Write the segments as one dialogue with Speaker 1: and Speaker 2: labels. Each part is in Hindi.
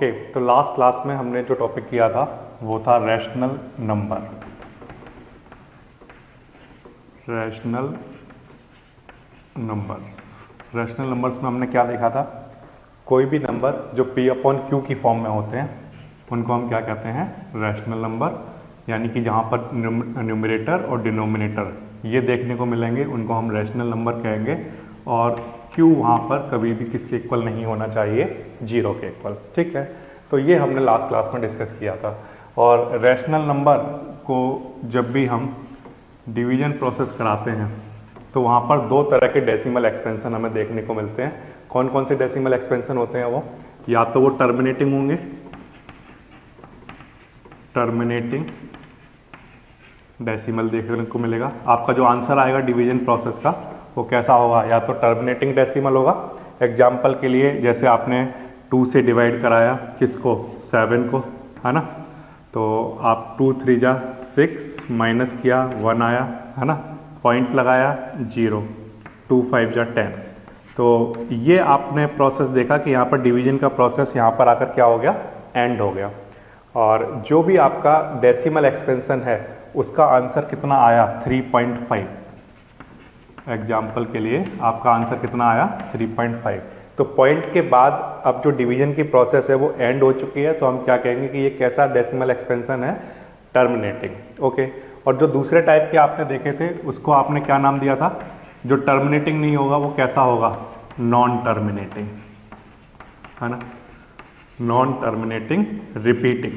Speaker 1: ओके, तो लास्ट क्लास में हमने जो टॉपिक किया था वो था रैशनल नंबर। रैशनल नंबर्स में हमने क्या देखा था, कोई भी नंबर जो P अपॉन Q की फॉर्म में होते हैं उनको हम क्या कहते हैं, रैशनल नंबर। यानी कि जहाँ पर न्यूमरेटर और डिनोमिनेटर ये देखने को मिलेंगे उनको हम रैशनल नंबर कहेंगे, और Q वहाँ पर कभी भी किसके इक्वल नहीं होना चाहिए, 0 के इक्वल। ठीक है, तो ये हमने लास्ट क्लास में डिस्कस किया था। और रैशनल नंबर को जब भी हम डिवीजन प्रोसेस कराते हैं तो वहाँ पर दो तरह के डेसिमल एक्सपेंशन हमें देखने को मिलते हैं। कौन कौन से डेसिमल एक्सपेंशन होते हैं वो, या तो वो टर्मिनेटिंग होंगे, टर्मिनेटिंग डेसिमल देखने को मिलेगा। आपका जो आंसर आएगा डिवीजन प्रोसेस का वो कैसा होगा, या तो टर्मिनेटिंग डेसिमल होगा। एग्जाम्पल के लिए जैसे आपने 2 से डिवाइड कराया किसको, 7 को, है ना, तो आप 2 3 जा 6 माइनस किया 1 आया, है ना, पॉइंट लगाया 0, 2 5 जा 10। तो ये आपने प्रोसेस देखा कि यहाँ पर डिवीजन का प्रोसेस यहाँ पर आकर क्या हो गया, एंड हो गया। और जो भी आपका डेसिमल एक्सपेंशन है उसका आंसर कितना आया, 3.5। एग्जाम्पल के लिए आपका आंसर कितना आया, 3.5। तो पॉइंट के बाद अब जो डिवीजन की प्रोसेस है वो एंड हो चुकी है, तो हम क्या कहेंगे कि ये कैसा डेसिमल एक्सपेंशन है, टर्मिनेटिंग। ओके, और जो दूसरे टाइप के आपने देखे थे उसको आपने क्या नाम दिया था, जो टर्मिनेटिंग नहीं होगा वो कैसा होगा, नॉन टर्मिनेटिंग, है ना, non terminating repeating,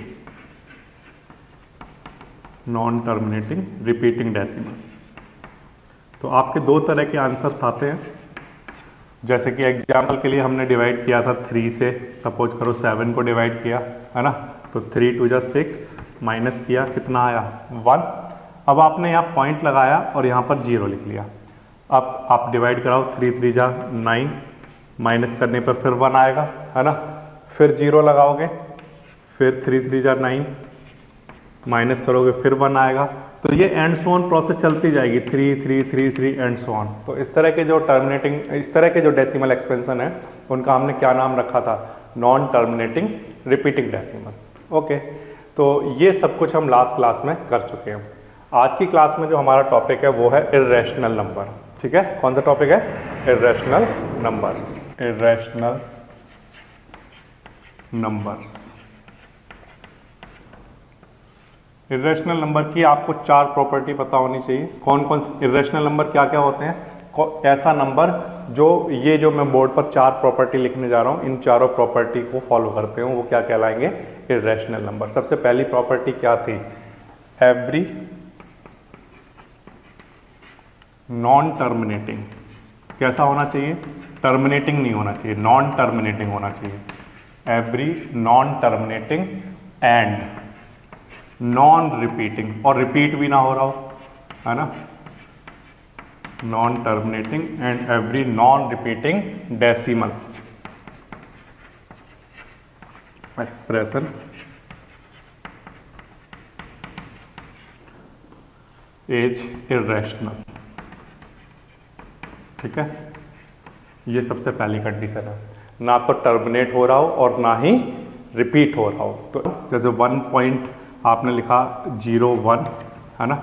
Speaker 1: non terminating repeating decimal. तो आपके दो तरह के आंसर्स आते हैं। जैसे कि एग्जाम्पल के लिए हमने डिवाइड किया था 3 से, सपोज करो 7 को डिवाइड किया, है ना, तो 3 2 जा 6 माइनस किया, कितना आया, 1। अब आपने यहाँ पॉइंट लगाया और यहाँ पर 0 लिख लिया। अब आप डिवाइड कराओ, 3 3 जा 9, माइनस करने पर फिर 1 आएगा, है ना, फिर 0 लगाओगे, फिर 3 3 जा 9, माइनस करोगे फिर 1 आएगा। तो ये एंड सो ऑन प्रोसेस चलती जाएगी, 3 3 3 3 एंड सो ऑन। तो इस तरह के जो टर्मिनेटिंग, इस तरह के जो डेसिमल एक्सपेंशन है उनका हमने क्या नाम रखा था, non terminating repeating decimal. Okay, तो ये सब कुछ हम लास्ट क्लास में कर चुके हैं। आज की क्लास में जो हमारा टॉपिक है वो है इर्रेशनल नंबर। ठीक है, कौन सा टॉपिक है, irrational numbers. Irrational numbers, irrational number की आपको 4 प्रॉपर्टी पता होनी चाहिए। कौन कौन से इर्रेशनल नंबर क्या क्या होते हैं, ऐसा नंबर जो ये जो मैं बोर्ड पर 4 प्रॉपर्टी लिखने जा रहा हूँ इन चारों प्रॉपर्टी को फॉलो करते हो वो क्या कहलाएंगे, इर्रेशनल नंबर। सबसे पहली प्रॉपर्टी क्या थी, एवरी नॉन टर्मिनेटिंग, कैसा होना चाहिए, टर्मिनेटिंग नहीं होना चाहिए, नॉन टर्मिनेटिंग होना चाहिए। Every non terminating and non repeating, और रिपीट भी ना हो रहा हो, है ना, non terminating and every non repeating decimal expression is irrational. ठीक है, ये सबसे पहली कंडीशन है, ना तो टर्मिनेट हो रहा हो और ना ही रिपीट हो रहा हो। तो जैसे 1 पॉइंट आपने लिखा 0 1, है ना,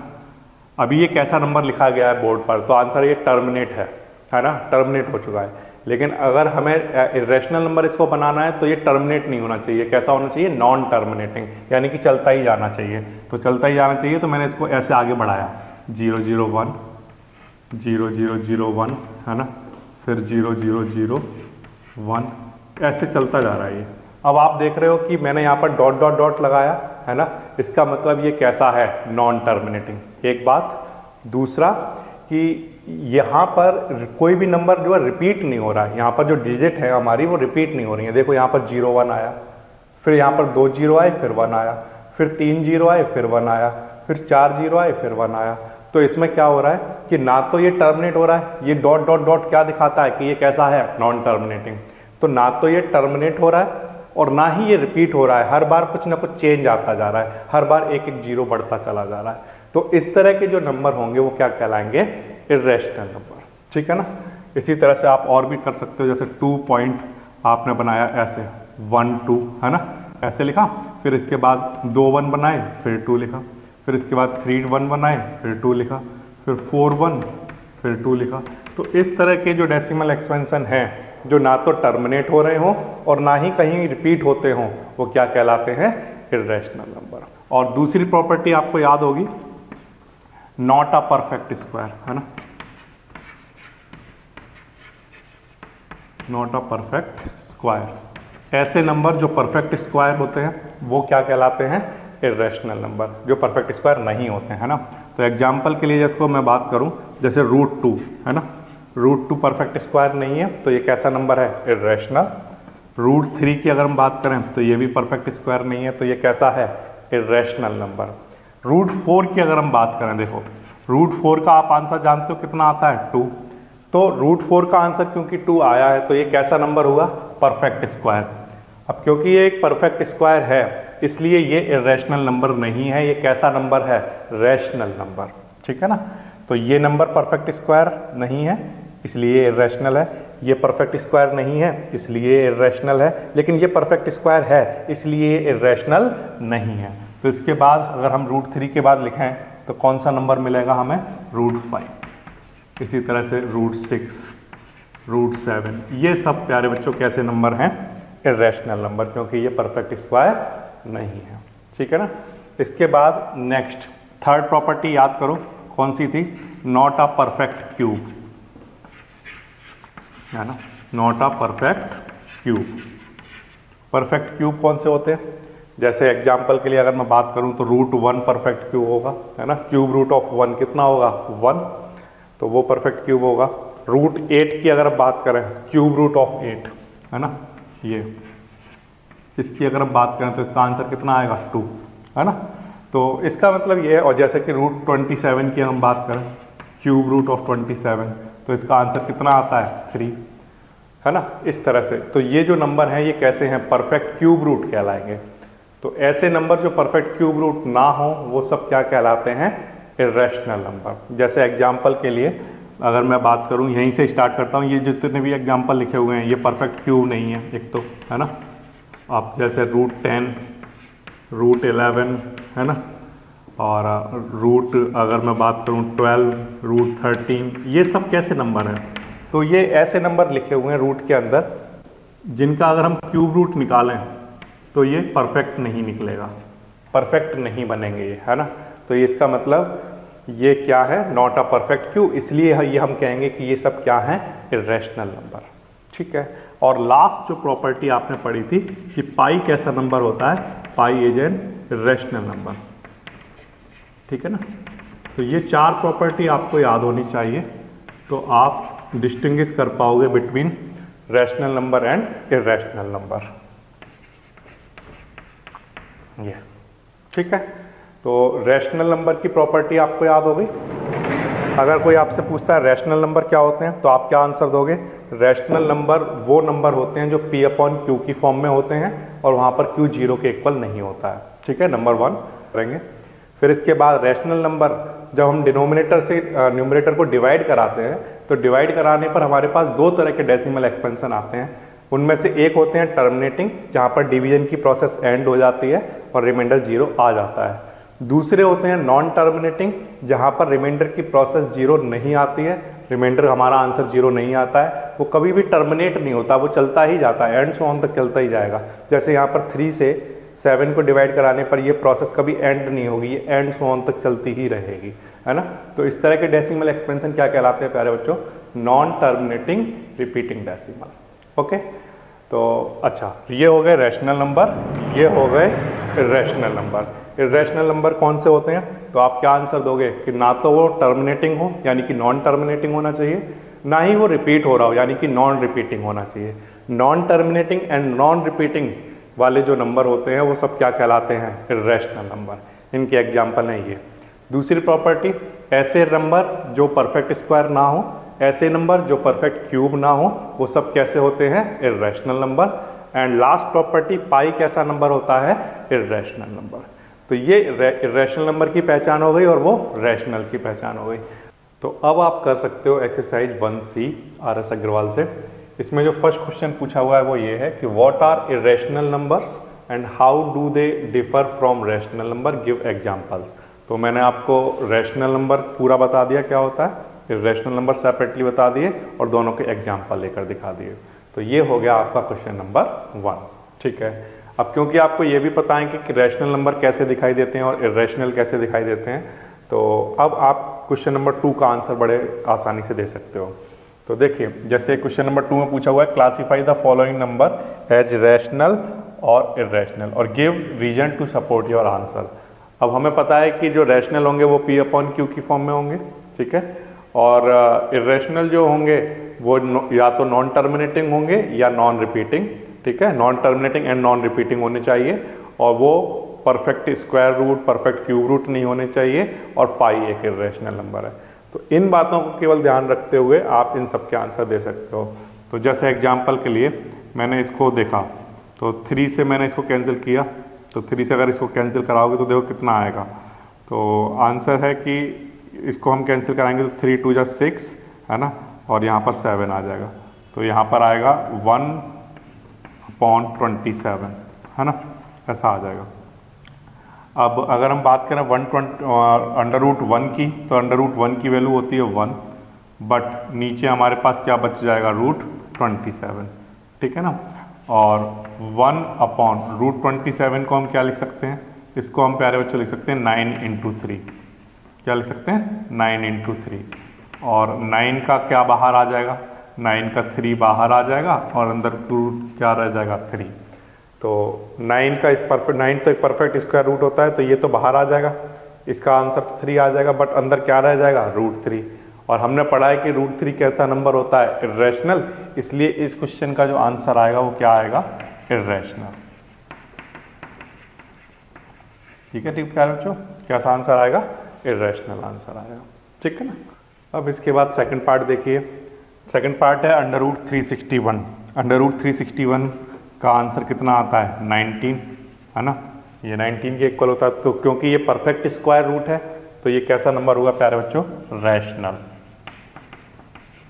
Speaker 1: अभी ये कैसा नंबर लिखा गया है बोर्ड पर, तो आंसर ये टर्मिनेट है ना, टर्मिनेट हो चुका है। लेकिन अगर हमें इर्रेशनल नंबर इसको बनाना है तो ये टर्मिनेट नहीं होना चाहिए, कैसा होना चाहिए, नॉन टर्मिनेटिंग, यानी कि चलता ही जाना चाहिए। तो चलता ही जाना चाहिए, तो मैंने इसको ऐसे आगे बढ़ाया, 0 0 1 0 0 0 1, है ना, फिर 0 0 0 1, ऐसे चलता जा रहा है ये। अब आप देख रहे हो कि मैंने यहाँ पर डॉट डॉट डॉट लगाया, है ना, इसका मतलब ये कैसा है, नॉन टर्मिनेटिंग। एक बात, दूसरा कि यहाँ पर कोई भी नंबर जो है रिपीट नहीं हो रहा है, यहाँ पर जो डिजिट है हमारी वो रिपीट नहीं हो रही है। देखो यहाँ पर 0 1 आया, फिर यहाँ पर 2 0 आए, फिर 1 आया, फिर 3 0 आए, फिर 1 आया, फिर 4 0 आए, फिर 1 आया। तो इसमें क्या हो रहा है कि ना तो ये टर्मिनेट हो रहा है, ये डॉट डॉट डॉट क्या दिखाता है कि ये कैसा है, नॉन टर्मिनेटिंग। तो ना तो ये टर्मिनेट हो रहा है और ना ही ये रिपीट हो रहा है, हर बार कुछ ना कुछ चेंज आता जा रहा है, हर बार एक एक 0 बढ़ता चला जा रहा है। तो इस तरह के जो नंबर होंगे वो क्या कहलाएंगे, इर्रेशनल नंबर। ठीक है ना, इसी तरह से आप और भी कर सकते हो, जैसे 2 पॉइंट आपने बनाया ऐसे, 1 2 है ना, ऐसे लिखा। फिर इसके बाद 2 1 बनाए, फिर 2 लिखा। फिर इसके बाद 3 1 बनाए, फिर 2 लिखा। फिर 4 1, फिर 2 लिखा। तो इस तरह के जो डेसिमल एक्सपेंशन हैं जो ना तो टर्मिनेट हो रहे हों और ना ही कहीं रिपीट होते हों, वो क्या कहलाते हैं? Irrational number. और दूसरी प्रॉपर्टी आपको याद होगी, नॉट अ परफेक्ट स्क्वायर, है ना, नॉट अ परफेक्ट स्क्वायर। ऐसे नंबर जो परफेक्ट स्क्वायर होते हैं वो क्या कहलाते हैं? इर्रेशनल नंबर, जो परफेक्ट स्क्वायर नहीं होते हैं, है ना। तो एग्जांपल के लिए जिसको मैं बात करूं, जैसे √2 है ना, √2 परफेक्ट स्क्वायर नहीं है, तो ये कैसा नंबर है? इर्रेशनल। √3 की अगर हम बात करें तो ये भी परफेक्ट स्क्वायर नहीं है, तो ये कैसा है? Irrational number. √4 की अगर हम बात करें, देखो √4 का आप आंसर जानते हो कितना आता है? 2। तो √4 का आंसर क्योंकि 2 आया है तो ये कैसा नंबर हुआ? Perfect square. अब क्योंकि ये एक परफेक्ट स्क्वायर है इसलिए ये इर्रेशनल नंबर नहीं है, ये कैसा नंबर है? रैशनल नंबर, ठीक है ना। तो ये नंबर परफेक्ट स्क्वायर नहीं है इसलिए इर्रेशनल है, ये परफेक्ट स्क्वायर नहीं है इसलिए इर्रेशनल है, लेकिन ये परफेक्ट स्क्वायर है इसलिए इर्रेशनल नहीं है। तो इसके बाद अगर हम √3 के बाद लिखें तो कौन सा नंबर मिलेगा हमें? √5। इसी तरह से √6, √7, ये सब प्यारे बच्चों कैसे नंबर हैं? इर्रेशनल नंबर, क्योंकि ये परफेक्ट स्क्वायर नहीं है, ठीक है ना। इसके बाद नेक्स्ट थर्ड प्रॉपर्टी याद करो, कौन सी थी? नॉट अ परफेक्ट क्यूब, है ना, not a perfect cube. Perfect cube कौन से होते हैं? जैसे एग्जाम्पल के लिए अगर मैं बात करूं तो √1 परफेक्ट क्यूब होगा, है ना। क्यूब रूट ऑफ 1 कितना होगा? 1, तो वो परफेक्ट क्यूब होगा। √8 की अगर बात करें, क्यूब रूट ऑफ 8, है ना, ये इसकी अगर हम बात करें तो इसका आंसर कितना आएगा? 2, है ना। तो इसका मतलब ये है। और जैसे कि √27 की हम बात करें, क्यूब रूट ऑफ 27, तो इसका आंसर कितना आता है? 3, है ना, इस तरह से। तो ये जो नंबर हैं ये कैसे हैं? परफेक्ट क्यूब रूट कहलाएंगे। तो ऐसे नंबर जो परफेक्ट क्यूब रूट ना हो वो सब क्या कहलाते हैं? Irrational number. जैसे एग्जाम्पल के लिए अगर मैं बात करूं, यहीं से स्टार्ट करता हूं, ये जितने भी एग्जाम्पल लिखे हुए हैं ये परफेक्ट क्यूब नहीं है एक तो, है ना। आप जैसे √10, √11, है ना, और अगर मैं बात करूं 12, √13, ये सब कैसे नंबर हैं? तो ये ऐसे नंबर लिखे हुए हैं रूट के अंदर जिनका अगर हम क्यूब रूट निकालें तो ये परफेक्ट नहीं निकलेगा, परफेक्ट नहीं बनेंगे ये, है ना। तो ये इसका मतलब ये क्या है? Not a perfect cube. इसलिए ये हम कहेंगे कि ये सब क्या है? इर्रेशनल नंबर, ठीक है। और लास्ट जो प्रॉपर्टी आपने पढ़ी थी कि पाई कैसा नंबर होता है? Pi is an irrational number, ठीक है ना। तो ये 4 प्रॉपर्टी आपको याद होनी चाहिए, तो आप डिस्टिंग्विश कर पाओगे between rational number and irrational number, ये ठीक है। तो रैशनल नंबर की प्रॉपर्टी आपको याद हो गई। अगर कोई आपसे पूछता है रैशनल नंबर क्या होते हैं तो आप क्या आंसर दोगे? रैशनल नंबर वो नंबर होते हैं जो P/Q की फॉर्म में होते हैं और वहाँ पर Q 0 के इक्वल नहीं होता है, ठीक है, नंबर 1 करेंगे। फिर इसके बाद रैशनल नंबर जब हम डिनोमिनेटर से न्यूमरेटर को डिवाइड कराते हैं तो डिवाइड कराने पर हमारे पास 2 तरह के डेसिमल एक्सपेंशन आते हैं। उनमें से एक होते हैं टर्मिनेटिंग, जहाँ पर डिवीजन की प्रोसेस एंड हो जाती है और रिमाइंडर 0 आ जाता है। दूसरे होते हैं नॉन टर्मिनेटिंग, जहाँ पर रिमाइंडर की प्रोसेस 0 नहीं आती है, रिमाइंडर हमारा आंसर 0 नहीं आता है, वो कभी भी टर्मिनेट नहीं होता, वो चलता ही जाता है, एंड सो ऑन तक चलता ही जाएगा। जैसे यहाँ पर 3 से 7 को डिवाइड कराने पर ये प्रोसेस कभी एंड नहीं होगी, ये एंड सो ऑन तक चलती ही रहेगी, है ना। तो इस तरह के डेसिमल एक्सपेंशन क्या कहलाते हैं प्यारे बच्चों? Non terminating repeating decimal. Okay, तो अच्छा, ये हो गए रैशनल नंबर, ये हो गए इर्रेशनल नंबर। इर्रेशनल नंबर कौन से होते हैं? तो आप क्या आंसर दोगे कि ना तो वो टर्मिनेटिंग हो यानी कि नॉन टर्मिनेटिंग होना चाहिए, ना ही वो रिपीट हो रहा हो यानी कि नॉन रिपीटिंग होना चाहिए। Non terminating and non repeating वाले जो नंबर होते हैं वो सब क्या कहलाते हैं? Irrational number. इनके एग्जाम्पल हैं ये। दूसरी प्रॉपर्टी, ऐसे नंबर जो परफेक्ट स्क्वायर ना हो, ऐसे नंबर जो परफेक्ट क्यूब ना हो, वो सब कैसे होते हैं? Irrational number. And last property, pi कैसा नंबर होता है? Irrational number. तो ये इर्रेशनल नंबर की पहचान हो गई और वो रैशनल की पहचान हो गई। तो अब आप कर सकते हो एक्सरसाइज 1C RS अग्रवाल से। इसमें जो फर्स्ट क्वेश्चन पूछा हुआ है वो ये है कि what are irrational numbers and how do they differ from rational number, give examples. तो मैंने आपको रैशनल नंबर पूरा बता दिया क्या होता है, इरेशनल नंबर सेपरेटली बता दिए और दोनों के एग्जाम्पल लेकर दिखा दिए। तो ये हो गया आपका क्वेश्चन नंबर 1। ठीक है, अब क्योंकि आपको ये भी पता है कि रैशनल नंबर कैसे दिखाई देते हैं और इरेशनल कैसे दिखाई देते हैं, तो अब आप क्वेश्चन नंबर 2 का आंसर बड़े आसानी से दे सकते हो। तो देखिए, जैसे क्वेश्चन नंबर 2 में पूछा हुआ है classify the following number as rational और इरेशनल और give reason to support your answer. अब हमें पता है कि जो रैशनल होंगे वो P/Q की फॉर्म में होंगे, ठीक है, और इरेशनल जो होंगे वो या तो नॉन टर्मिनेटिंग होंगे या नॉन रिपीटिंग। ठीक है, non terminating and non repeating होने चाहिए और वो perfect square root, perfect cube root नहीं होने चाहिए और पाई एक इरेशनल नंबर है। तो इन बातों को केवल ध्यान रखते हुए आप इन सब के आंसर दे सकते हो। तो जैसे एग्जाम्पल के लिए मैंने इसको देखा तो 3 से मैंने इसको कैंसिल किया, तो 3 से अगर इसको कैंसिल कराओगे तो देखो कितना आएगा। तो आंसर है कि इसको हम कैंसिल कराएंगे तो 3 2 जा 6 है ना, और यहाँ पर 7 आ जाएगा। तो यहाँ पर आएगा 1/27 है ना, ऐसा आ जाएगा। अब अगर हम बात करें √1 की, तो √1 की वैल्यू होती है 1, बट नीचे हमारे पास क्या बच जाएगा √27। ठीक है ना, और 1/√27 को हम क्या लिख सकते हैं, इसको हम प्यारे बच्चों लिख सकते हैं 9 × 3। क्या लिख सकते हैं 9 × 3, और 9 का क्या बाहर आ जाएगा, 9 का 3 बाहर आ जाएगा और अंदर क्या रह जाएगा 3। तो 9 का 9 तो एक परफेक्ट स्क्वायर रूट होता है, तो ये तो बाहर आ जाएगा, इसका आंसर 3 आ जाएगा, बट अंदर क्या रह जाएगा √3। और हमने पढ़ा है कि √3 कैसा नंबर होता है, इरेशनल, इसलिए इस क्वेश्चन का जो आंसर आएगा वो क्या आएगा, इरेशनल। ठीक है, ठीक है बच्चों, कैसा आंसर आएगा, इरेशनल आंसर आएगा। ठीक है ना। अब इसके बाद सेकंड पार्ट देखिए, सेकंड पार्ट है √361। √361 का आंसर कितना आता है 19 है ना, ये 19 के इक्वल होता है। तो क्योंकि ये परफेक्ट स्क्वायर रूट है तो ये कैसा नंबर हुआ प्यारे बच्चों, रैशनल।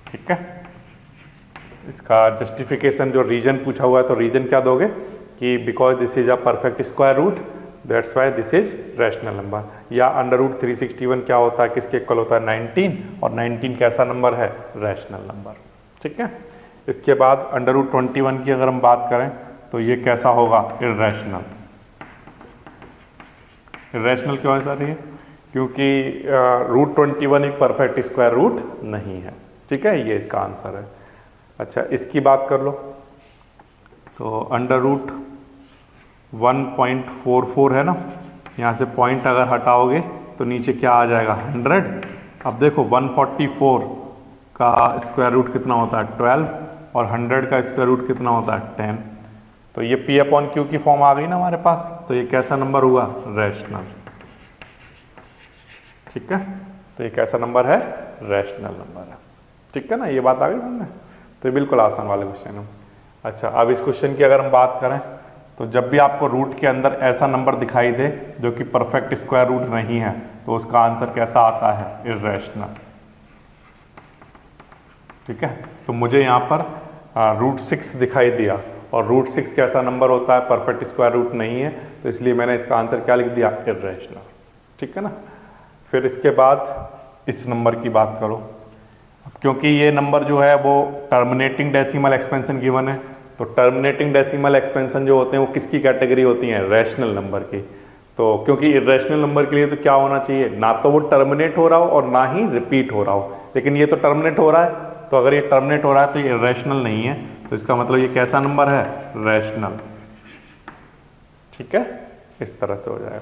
Speaker 1: ठीक है, इसका जस्टिफिकेशन जो रीजन पूछा हुआ है, तो रीजन क्या दोगे कि because this is a perfect square root that's why this is rational number. या √361 क्या होता है, किसके इक्वल होता है 19, और 19 कैसा नंबर है, रैशनल नंबर। ठीक है, इसके बाद √21 की अगर हम बात करें तो ये कैसा होगा, इरेशनल। इरेशनल क्यों है सर ये, क्योंकि √21 एक परफेक्ट स्क्वायर रूट नहीं है। ठीक है, ये इसका आंसर है। अच्छा, इसकी बात कर लो, तो √1.44 है ना, यहाँ से पॉइंट अगर हटाओगे तो नीचे क्या आ जाएगा 100। अब देखो 144 का स्क्वायर रूट कितना होता है 12, और 100 का स्क्वायर रूट कितना होता है 10। तो ये P/Q की फॉर्म आ गई ना हमारे पास, तो ये कैसा नंबर हुआ, रैशनल। ठीक है, तो ये कैसा नंबर है, रैशनल नंबर है। ठीक है ना, ये बात आ गई हमने। तो ये बिल्कुल आसान वाले क्वेश्चन है। अच्छा, अब इस क्वेश्चन की अगर हम बात करें तो जब भी आपको रूट के अंदर ऐसा नंबर दिखाई दे जो कि परफेक्ट स्क्वायर रूट नहीं है, तो उसका आंसर कैसा आता है, इरेशनल। ठीक है, तो मुझे यहाँ पर √6 दिखाई दिया, और √6 कैसा नंबर होता है, परफेक्ट स्क्वायर रूट नहीं है, तो इसलिए मैंने इसका आंसर क्या लिख दिया, इरेशनल। ठीक है ना। फिर इसके बाद इस नंबर की बात करो, क्योंकि ये नंबर जो है वो टर्मिनेटिंग डेसिमल एक्सपेंशन गिवन है, तो टर्मिनेटिंग डेसिमल एक्सपेंशन जो होते हैं वो किसकी कैटेगरी होती हैं, रैशनल नंबर की। तो क्योंकि इरेशनल नंबर के लिए तो क्या होना चाहिए, ना तो वो टर्मिनेट हो रहा हो और ना ही रिपीट हो रहा हो, लेकिन ये तो टर्मिनेट हो रहा है, तो अगर ये टर्मिनेट हो रहा है तो ये इरेशनल नहीं है, तो इसका मतलब ये कैसा नंबर है, रैशनल। ठीक है, इस तरह से हो जाएगा।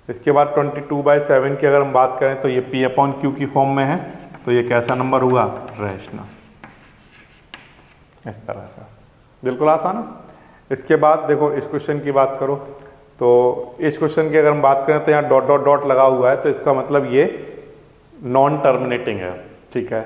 Speaker 1: इसके बाद 22/7 की अगर हम बात करें तो ये P/Q की फॉर्म में है, तो ये कैसा नंबर हुआ, रैशनल। इस तरह से बिल्कुल आसान है। इसके बाद देखो इस क्वेश्चन की बात करो, तो इस क्वेश्चन की अगर हम बात करें तो यहाँ डॉट डॉट डॉट लगा हुआ है, तो इसका मतलब ये नॉन टर्मिनेटिंग है। ठीक है,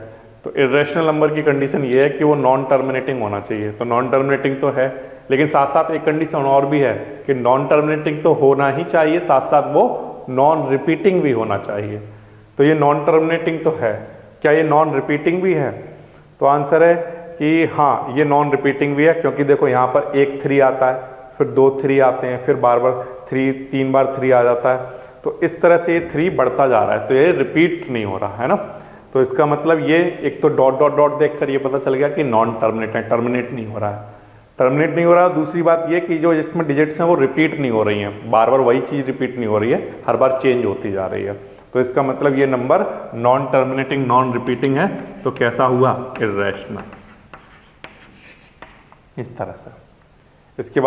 Speaker 1: तो इरेशनल नंबर की कंडीशन ये है कि वो नॉन टर्मिनेटिंग होना चाहिए, तो नॉन टर्मिनेटिंग तो है, लेकिन साथ साथ एक कंडीशन और भी है कि नॉन टर्मिनेटिंग तो होना ही चाहिए, साथ साथ वो नॉन रिपीटिंग भी होना चाहिए। तो ये नॉन टर्मिनेटिंग तो है, क्या ये नॉन रिपीटिंग भी है, तो आंसर है कि हाँ ये नॉन रिपीटिंग भी है, क्योंकि देखो यहाँ पर एक 3 आता है, फिर 2 3 आते हैं, फिर बार बार 3 बार 3 आ जाता है, तो इस तरह से ये 3 बढ़ता जा रहा है, तो ये रिपीट नहीं हो रहा है ना। तो इसका मतलब ये एक तो डॉट डॉट डॉट देखकर ये पता चल गया कि नॉन टर्मिनेट है, टर्मिनेट नहीं हो रहा है, टर्मिनेट नहीं हो रहा है। दूसरी बात ये कि जो इसमें डिजिट्स हैं वो रिपीट नहीं हो रही हैं, बार बार वही चीज़ रिपीट नहीं हो रही है, हर बार चेंज होती जा रही है। तो इसका मतलब ये number non terminating non repeating है, तो कैसा हुआ, इर्रेशनल, इस तरह से। इसके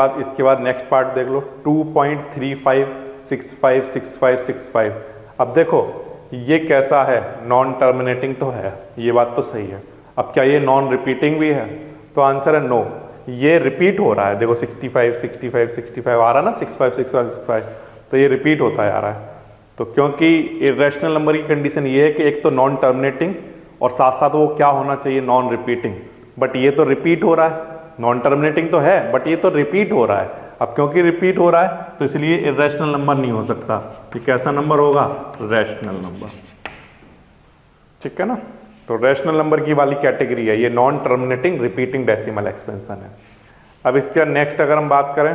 Speaker 1: बाद नेक्स्ट पार्ट देख लो, 2.35656565। अब देखो ये कैसा है, नॉन टर्मिनेटिंग तो है, ये बात तो सही है। अब क्या ये नॉन रिपीटिंग भी है, तो आंसर है नो, ये रिपीट हो रहा है। देखो 65 65 65 आ रहा है ना, 65 65 65, तो ये रिपीट होता जा रहा है। तो क्योंकि इर्रेशनल नंबर की कंडीशन ये है कि एक तो नॉन टर्मिनेटिंग और साथ साथ वो क्या होना चाहिए, नॉन रिपीटिंग, बट ये तो रिपीट हो रहा है। नॉन टर्मिनेटिंग तो है बट ये तो रिपीट हो रहा है। अब क्योंकि रिपीट हो रहा है तो इसलिए इर्रेशनल नंबर नहीं हो सकता। ये कैसा नंबर होगा, रैशनल नंबर, ठीक है ना। तो रैशनल नंबर की वाली कैटेगरी है ये, non terminating repeating decimal expansion है। अब इसके नेक्स्ट अगर हम बात करें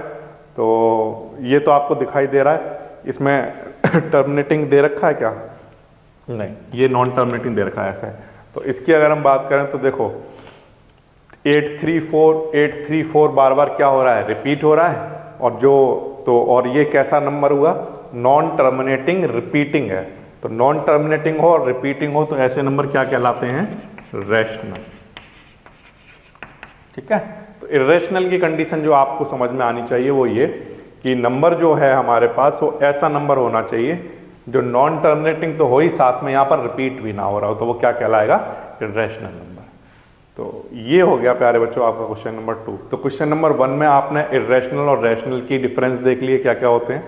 Speaker 1: तो ये तो आपको दिखाई दे रहा है, इसमें टर्मिनेटिंग दे रखा है क्या, नहीं, ये नॉन टर्मिनेटिंग दे रखा है ऐसा है। तो इसकी अगर हम बात करें तो देखो 834 बार बार क्या हो रहा है, रिपीट हो रहा है, और ये कैसा नंबर हुआ, नॉन टर्मिनेटिंग रिपीटिंग है। तो नॉन टर्मिनेटिंग हो और रिपीटिंग हो तो ऐसे नंबर क्या कहलाते हैं, रैशनल, ठीक है। तो इर्रेशनल की कंडीशन जो आपको समझ में आनी चाहिए वो ये कि नंबर जो है हमारे पास वो ऐसा नंबर होना चाहिए जो नॉन टर्मिनेटिंग तो हो ही, साथ में यहाँ पर रिपीट भी ना हो रहा हो, तो वो क्या कहलाएगा, इर्रेशनल नंबर। तो ये हो गया प्यारे बच्चों आपका क्वेश्चन नंबर 2। तो क्वेश्चन नंबर 1 में आपने इर्रेशनल और रैशनल की डिफरेंस देख लिए क्या क्या होते हैं,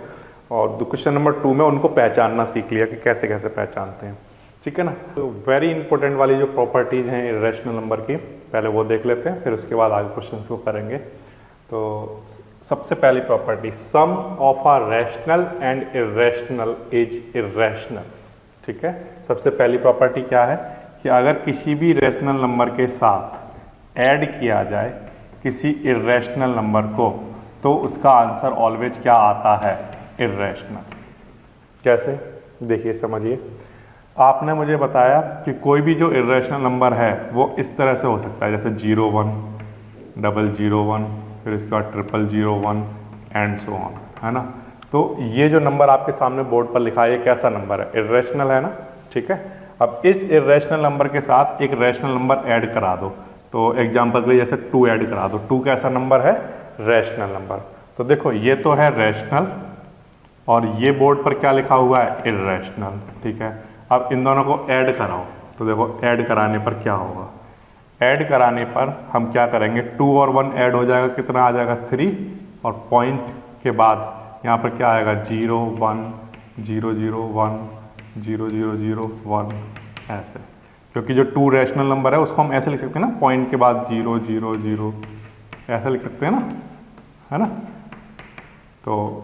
Speaker 1: और क्वेश्चन नंबर 2 में उनको पहचानना सीख लिया कि कैसे कैसे पहचानते हैं, ठीक है ना। तो वेरी इंपॉर्टेंट वाली जो प्रॉपर्टीज हैं इर्रेशनल नंबर की, पहले वो देख लेते हैं, फिर उसके बाद आगे क्वेश्चन को करेंगे। तो सबसे पहली property, sum of a rational and irrational is irrational, ठीक है। सबसे पहली प्रॉपर्टी क्या है कि अगर किसी भी रैशनल नंबर के साथ ऐड किया जाए किसी इर्रेशनल नंबर को तो उसका आंसर ऑलवेज क्या आता है, इर्रेशनल। कैसे, देखिए समझिए, आपने मुझे बताया कि कोई भी जो इर्रेशनल नंबर है वो इस तरह से हो सकता है, जैसे 01 001, फिर इसका 000 एंड सो ऑन, है ना। तो ये जो नंबर आपके सामने बोर्ड पर लिखा है ये कैसा नंबर है, इर्रेशनल है ना, ठीक है। अब इस इर्रेशनल नंबर के साथ एक रैशनल नंबर ऐड करा दो, तो एग्जांपल के लिए जैसे 2 ऐड करा दो, 2 कैसा नंबर है, रैशनल नंबर। तो देखो ये तो है रैशनल और ये बोर्ड पर क्या लिखा हुआ है, इर्रेशनल, ठीक है। अब इन दोनों को ऐड कराओ, तो देखो ऐड कराने पर क्या होगा, ऐड कराने पर हम क्या करेंगे, 2 और 1 ऐड हो जाएगा, कितना आ जाएगा 3, और पॉइंट के बाद यहाँ पर क्या आएगा 0 1 0 0 1 0 0 0 1, ऐसे, क्योंकि जो 2 रैशनल नंबर है उसको हम ऐसे लिख सकते हैं ना, पॉइंट के बाद 0 0 0, ऐसे लिख सकते हैं ना, है ना। तो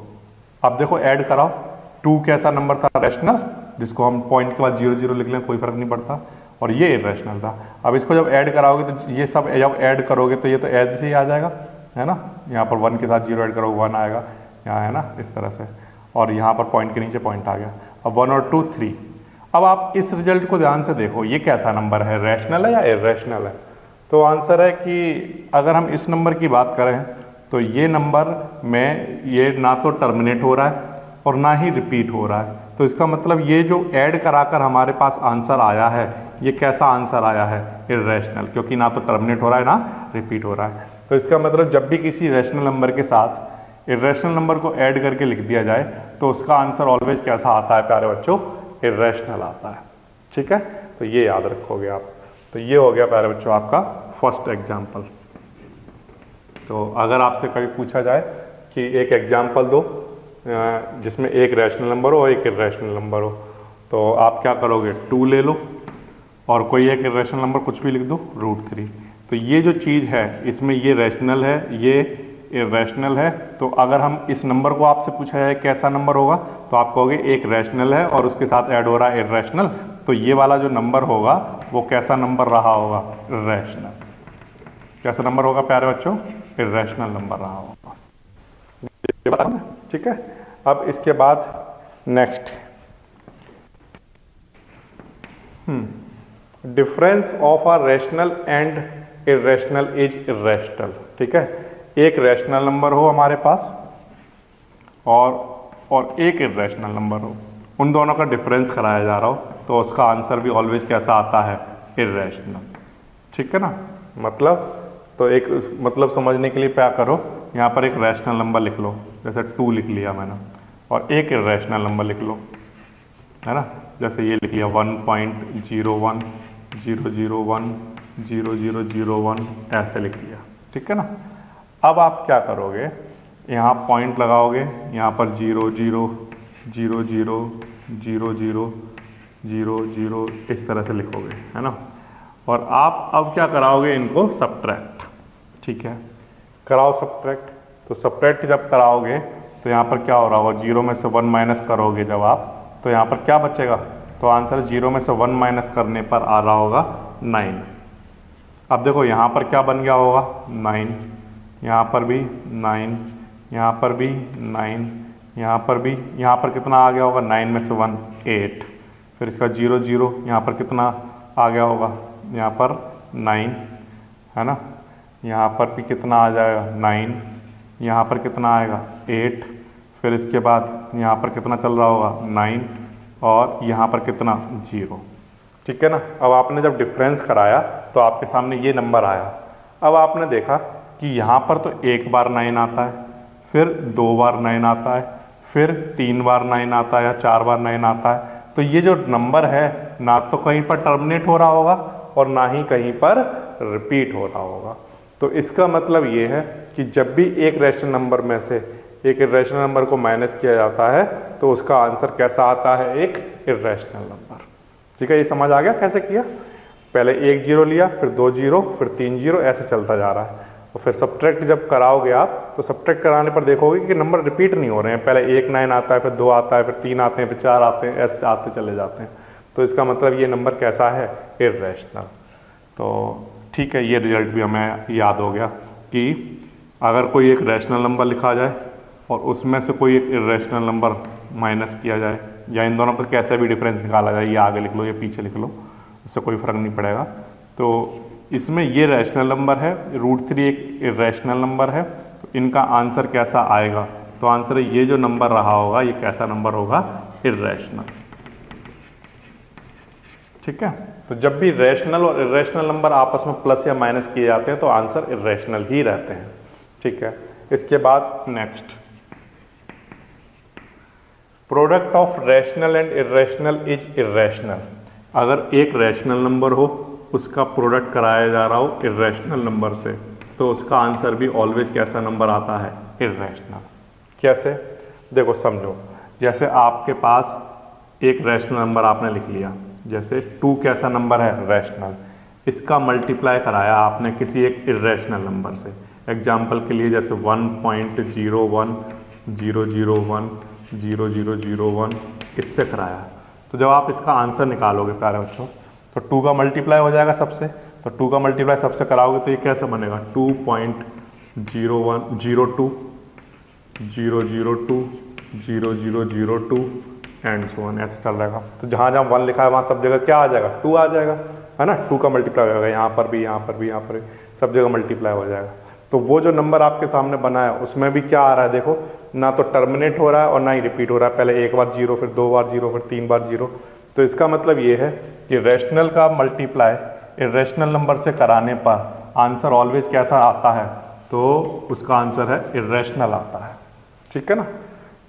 Speaker 1: अब देखो ऐड कराओ, 2 कैसा नंबर था, रैशनल, जिसको हम पॉइंट के बाद 0 0 लिख लें कोई फर्क नहीं पड़ता, और ये इर्रेशनल था। अब इसको जब ऐड कराओगे तो ये सब जब ऐड करोगे तो ये तो ऐड से ही आ जाएगा, है ना। यहाँ पर 1 के साथ 0 ऐड करोगे 1 आएगा, यहाँ है ना, इस तरह से, और यहाँ पर पॉइंट के नीचे पॉइंट आ गया। अब 1 और 2 3। अब आप इस रिजल्ट को ध्यान से देखो, ये कैसा नंबर है, रैशनल है या इर्रेशनल है। तो आंसर है कि अगर हम इस नंबर की बात करें तो ये नंबर में ये ना तो टर्मिनेट हो रहा है और ना ही रिपीट हो रहा है। तो इसका मतलब ये जो ऐड कराकर हमारे पास आंसर आया है ये कैसा आंसर आया है, इर्रेशनल, क्योंकि ना तो टर्मिनेट हो रहा है ना रिपीट हो रहा है। तो इसका मतलब जब भी किसी रैशनल नंबर के साथ इर्रेशनल नंबर को ऐड करके लिख दिया जाए तो उसका आंसर ऑलवेज कैसा आता है प्यारे बच्चों, इर्रेशनल आता है, ठीक है। तो ये याद रखोगे आप। तो ये हो गया प्यारे बच्चों आपका फर्स्ट एग्जाम्पल। तो अगर आपसे कभी पूछा जाए कि एक एग्जाम्पल दो जिसमें एक रैशनल नंबर हो एक इर्रेशनल नंबर हो, तो आप क्या करोगे, 2 ले लो और कोई एक इर्रेशनल नंबर कुछ भी लिख दो, √3। तो ये जो चीज़ है इसमें ये रैशनल है ये इर्रेशनल है। तो अगर हम इस नंबर को आपसे पूछा जाए कैसा नंबर होगा तो आप कहोगे एक रैशनल है और उसके साथ ऐड हो रहा है इर्रेशनल, तो ये वाला जो नंबर होगा वो कैसा नंबर रहा होगा, इर्रेशनल, कैसा नंबर होगा प्यारे बच्चों? इर्रेशनल नंबर रहा होगा। ठीक है। अब इसके बाद next, difference of a rational and irrational is irrational. ठीक है, एक रैशनल नंबर हो हमारे पास और एक इर्रेशनल नंबर हो, उन दोनों का डिफरेंस कराया जा रहा हो, तो उसका आंसर भी ऑलवेज कैसा आता है? इर्रेशनल। ठीक है ना? मतलब तो एक मतलब समझने के लिए क्या करो, यहाँ पर एक रैशनल नंबर लिख लो, जैसे 2 लिख लिया मैंने, और एक इर्रेशनल नंबर लिख लो, है ना, जैसे ये लिख लिया 1.0100100001 ऐसे लिख लिया। ठीक है ना? अब आप क्या करोगे, यहाँ पॉइंट लगाओगे, यहाँ पर 0 0 0 0 0 0 0 0 इस तरह से लिखोगे, है ना। और आप अब क्या कराओगे, इनको सब्ट्रैक्ट। ठीक है, कराओ सब्ट्रैक्ट। तो सब्ट्रैक्ट जब कराओगे तो यहाँ पर क्या हो रहा होगा, 0 में से 1 माइनस करोगे जब आप, तो यहाँ पर क्या बचेगा, तो आंसर 0 में से 1 माइनस करने पर आ रहा होगा 9। अब देखो यहाँ पर क्या बन गया होगा, 9, यहाँ पर भी 9, यहाँ पर भी 9, यहाँ पर भी, यहाँ पर कितना आ गया होगा, 9 में से 1 8, फिर इसका 0 0, यहाँ पर कितना आ गया होगा, यहाँ पर 9, है ना, यहाँ पर भी कितना आ जाएगा 9, यहाँ पर कितना आएगा 8, फिर इसके बाद यहाँ पर कितना चल रहा होगा 9, और यहाँ पर कितना 0। ठीक है ना। अब आपने जब डिफरेंस कराया तो आपके सामने ये नंबर आया। अब आपने देखा कि यहाँ पर तो एक बार 9 आता है, फिर 2 बार 9 आता है, फिर 3 बार 9 आता है, या 4 बार 9 आता है। तो ये जो नंबर है ना तो कहीं पर टर्मिनेट हो रहा होगा और ना ही कहीं पर रिपीट हो रहा होगा। तो इसका मतलब ये है कि जब भी एक रैशनल नंबर में से एक इर्रेशनल नंबर को माइनस किया जाता है तो उसका आंसर कैसा आता है, एक इर्रेशनल नंबर। ठीक है, ये समझ आ गया कैसे किया? पहले 1 0 लिया, फिर 2 0, फिर 3 0, ऐसे चलता जा रहा है। और फिर सब्ट्रैक्ट जब कराओगे आप तो सब्ट्रैक्ट कराने पर देखोगे कि नंबर रिपीट नहीं हो रहे हैं। पहले 1 9 आता है, फिर 2 आता है, फिर 3 आते हैं, फिर 4 आते हैं, ऐसे आते चले जाते हैं। तो इसका मतलब ये नंबर कैसा है, इर्रेशनल। तो ठीक है, ये रिजल्ट भी हमें याद हो गया कि अगर कोई एक रैशनल नंबर लिखा जाए और उसमें से कोई एक इर्रेशनल नंबर माइनस किया जाए, या इन दोनों का कैसे भी डिफरेंस निकाला जाए, ये आगे लिख लो, ये पीछे लिख लो, उससे कोई फ़र्क नहीं पड़ेगा। तो इसमें ये रैशनल नंबर है, √3 एक इर्रेशनल नंबर है, तो इनका आंसर कैसा आएगा, तो आंसर ये जो नंबर रहा होगा ये कैसा नंबर होगा, इर्रेशनल। ठीक है, तो जब भी रैशनल और इर्रेशनल नंबर आपस में प्लस या माइनस किए जाते हैं तो आंसर इर्रेशनल ही रहते हैं। ठीक है, इसके बाद next, product of rational and irrational is irrational. अगर एक रैशनल नंबर हो उसका प्रोडक्ट कराया जा रहा हो इर्रेशनल नंबर से, तो उसका आंसर भी ऑलवेज कैसा नंबर आता है, इर्रेशनल। कैसे, देखो समझो, जैसे आपके पास एक रैशनल नंबर आपने लिख लिया, जैसे 2 कैसा नंबर है, रैशनल। इसका मल्टीप्लाई कराया आपने किसी एक इर्रेशनल नंबर से, एग्जाम्पल के लिए जैसे 1.0100100001 इससे कराया। तो जब आप इसका आंसर निकालोगे प्यारे बच्चों, तो 2 का मल्टीप्लाई हो जाएगा सबसे, तो 2 का मल्टीप्लाई सबसे कराओगे तो ये कैसे बनेगा, 2.0102 002 0002 एंड सो ऑन, ऐसे चल रहेगा। तो जहाँ जहाँ 1 लिखा है वहाँ सब जगह क्या आ जाएगा, 2 आ जाएगा, है ना। 2 का मल्टीप्लाई हो जाएगा, यहाँ पर भी, यहाँ पर भी, यहाँ पर भी, सब जगह मल्टीप्लाई हो जाएगा। तो वो जो नंबर आपके सामने बना है उसमें भी क्या आ रहा है, देखो ना तो टर्मिनेट हो रहा है और ना ही रिपीट हो रहा है। पहले एक बार 0, फिर 2 बार 0, फिर 3 बार 0। तो इसका मतलब ये है कि रैशनल का मल्टीप्लाई इर्रेशनल नंबर से कराने पर आंसर ऑलवेज कैसा आता है, तो उसका आंसर है इर्रेशनल आता है। ठीक है ना।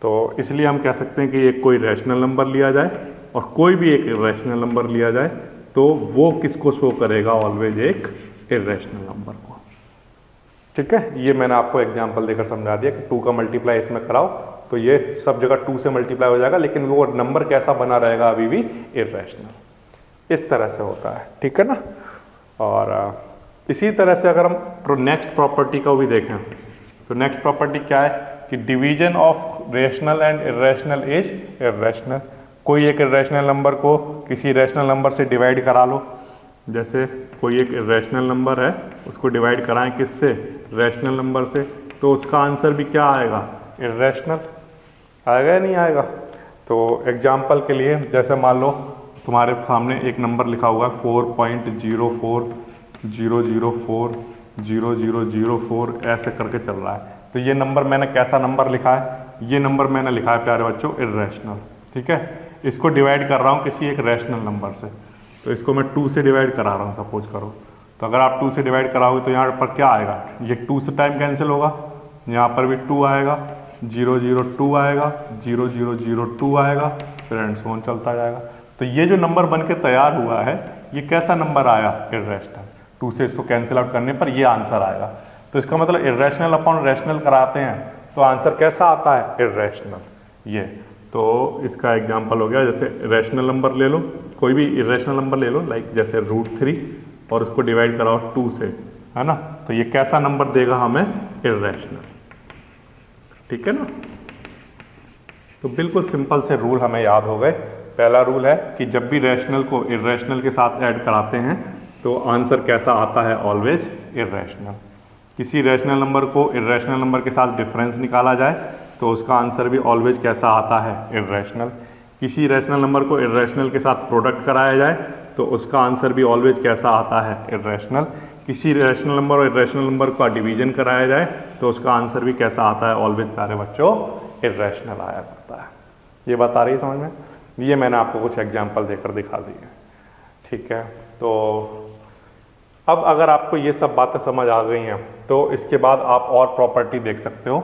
Speaker 1: तो इसलिए हम कह सकते हैं कि एक कोई रैशनल नंबर लिया जाए और कोई भी एक इर्रेशनल नंबर लिया जाए तो वो किसको शो करेगा, ऑलवेज एक इर्रेशनल नंबर को। ठीक है, ये मैंने आपको एग्जांपल देकर समझा दिया कि 2 का मल्टीप्लाई इसमें कराओ तो ये सब जगह 2 से मल्टीप्लाई हो जाएगा, लेकिन वो नंबर कैसा बना रहेगा, अभी भी इर्रेशनल। इस तरह से होता है। ठीक है ना। और इसी तरह से अगर हम नेक्स्ट प्रॉपर्टी को भी देखें तो नेक्स्ट प्रॉपर्टी क्या है कि division of rational and irrational is irrational. कोई एक इर्रेशनल नंबर को किसी रैशनल नंबर से डिवाइड करा लो जैसे कोई एक इरेशनल नंबर है, उसको डिवाइड कराएं किससे, रैशनल नंबर से, तो उसका आंसर भी क्या आएगा, इरेशनल आएगा या नहीं आएगा। तो एग्जाम्पल के लिए जैसे मान लो तुम्हारे सामने एक नंबर लिखा हुआ है 4.0400400004 ऐसे करके चल रहा है। तो ये नंबर मैंने कैसा नंबर लिखा है, ये नंबर मैंने लिखा है प्यारे बच्चों इरेशनल। ठीक है, इसको डिवाइड कर रहा हूँ किसी एक रैशनल नंबर से, तो इसको मैं 2 से डिवाइड करा रहा हूँ सपोज करो। तो अगर आप 2 से डिवाइड कराओगे तो यहाँ पर क्या आएगा, ये 2 से टाइम कैंसिल होगा, यहाँ पर भी 2 आएगा, 002 आएगा, 0002 आएगा, फिर एंड सो ऑन चलता जाएगा। तो ये जो नंबर बन के तैयार हुआ है ये कैसा नंबर आया, इरेशनल। 2 से इसको कैंसिल आउट करने पर ये आंसर आएगा। तो इसका मतलब इरेशनल अपॉन रैशनल कराते हैं तो आंसर कैसा आता है, इरेशनल। ये तो इसका एग्जांपल हो गया। जैसे रैशनल नंबर ले लो, कोई भी इरेशनल नंबर ले लो, लाइक जैसे √3 और उसको डिवाइड कराओ 2 से, है ना, तो ये कैसा नंबर देगा हमें, इरेशनल। ठीक है ना। तो बिल्कुल सिंपल से रूल हमें याद हो गए। पहला रूल है कि जब भी रैशनल को इरेशनल के साथ ऐड कराते हैं तो आंसर कैसा आता है, ऑलवेज इरेशनल। किसी रैशनल नंबर को इरेशनल नंबर के साथ डिफरेंस निकाला जाए तो उसका आंसर भी ऑलवेज कैसा आता है, इरेशनल। किसी रैशनल नंबर को इरेशनल के साथ प्रोडक्ट कराया जाए तो उसका आंसर भी ऑलवेज कैसा आता है, इरेशनल। किसी रैशनल नंबर और इरेशनल नंबर का डिवीजन कराया जाए तो उसका आंसर भी कैसा आता है, ऑलवेज प्यारे बच्चों इरेशनल आया करता है। ये बात आ रही है समझ में। ये मैंने आपको कुछ एग्जाम्पल देकर दिखा दी है। ठीक है, तो अब अगर आपको ये सब बातें समझ आ गई हैं तो इसके बाद आप और प्रॉपर्टी देख सकते हो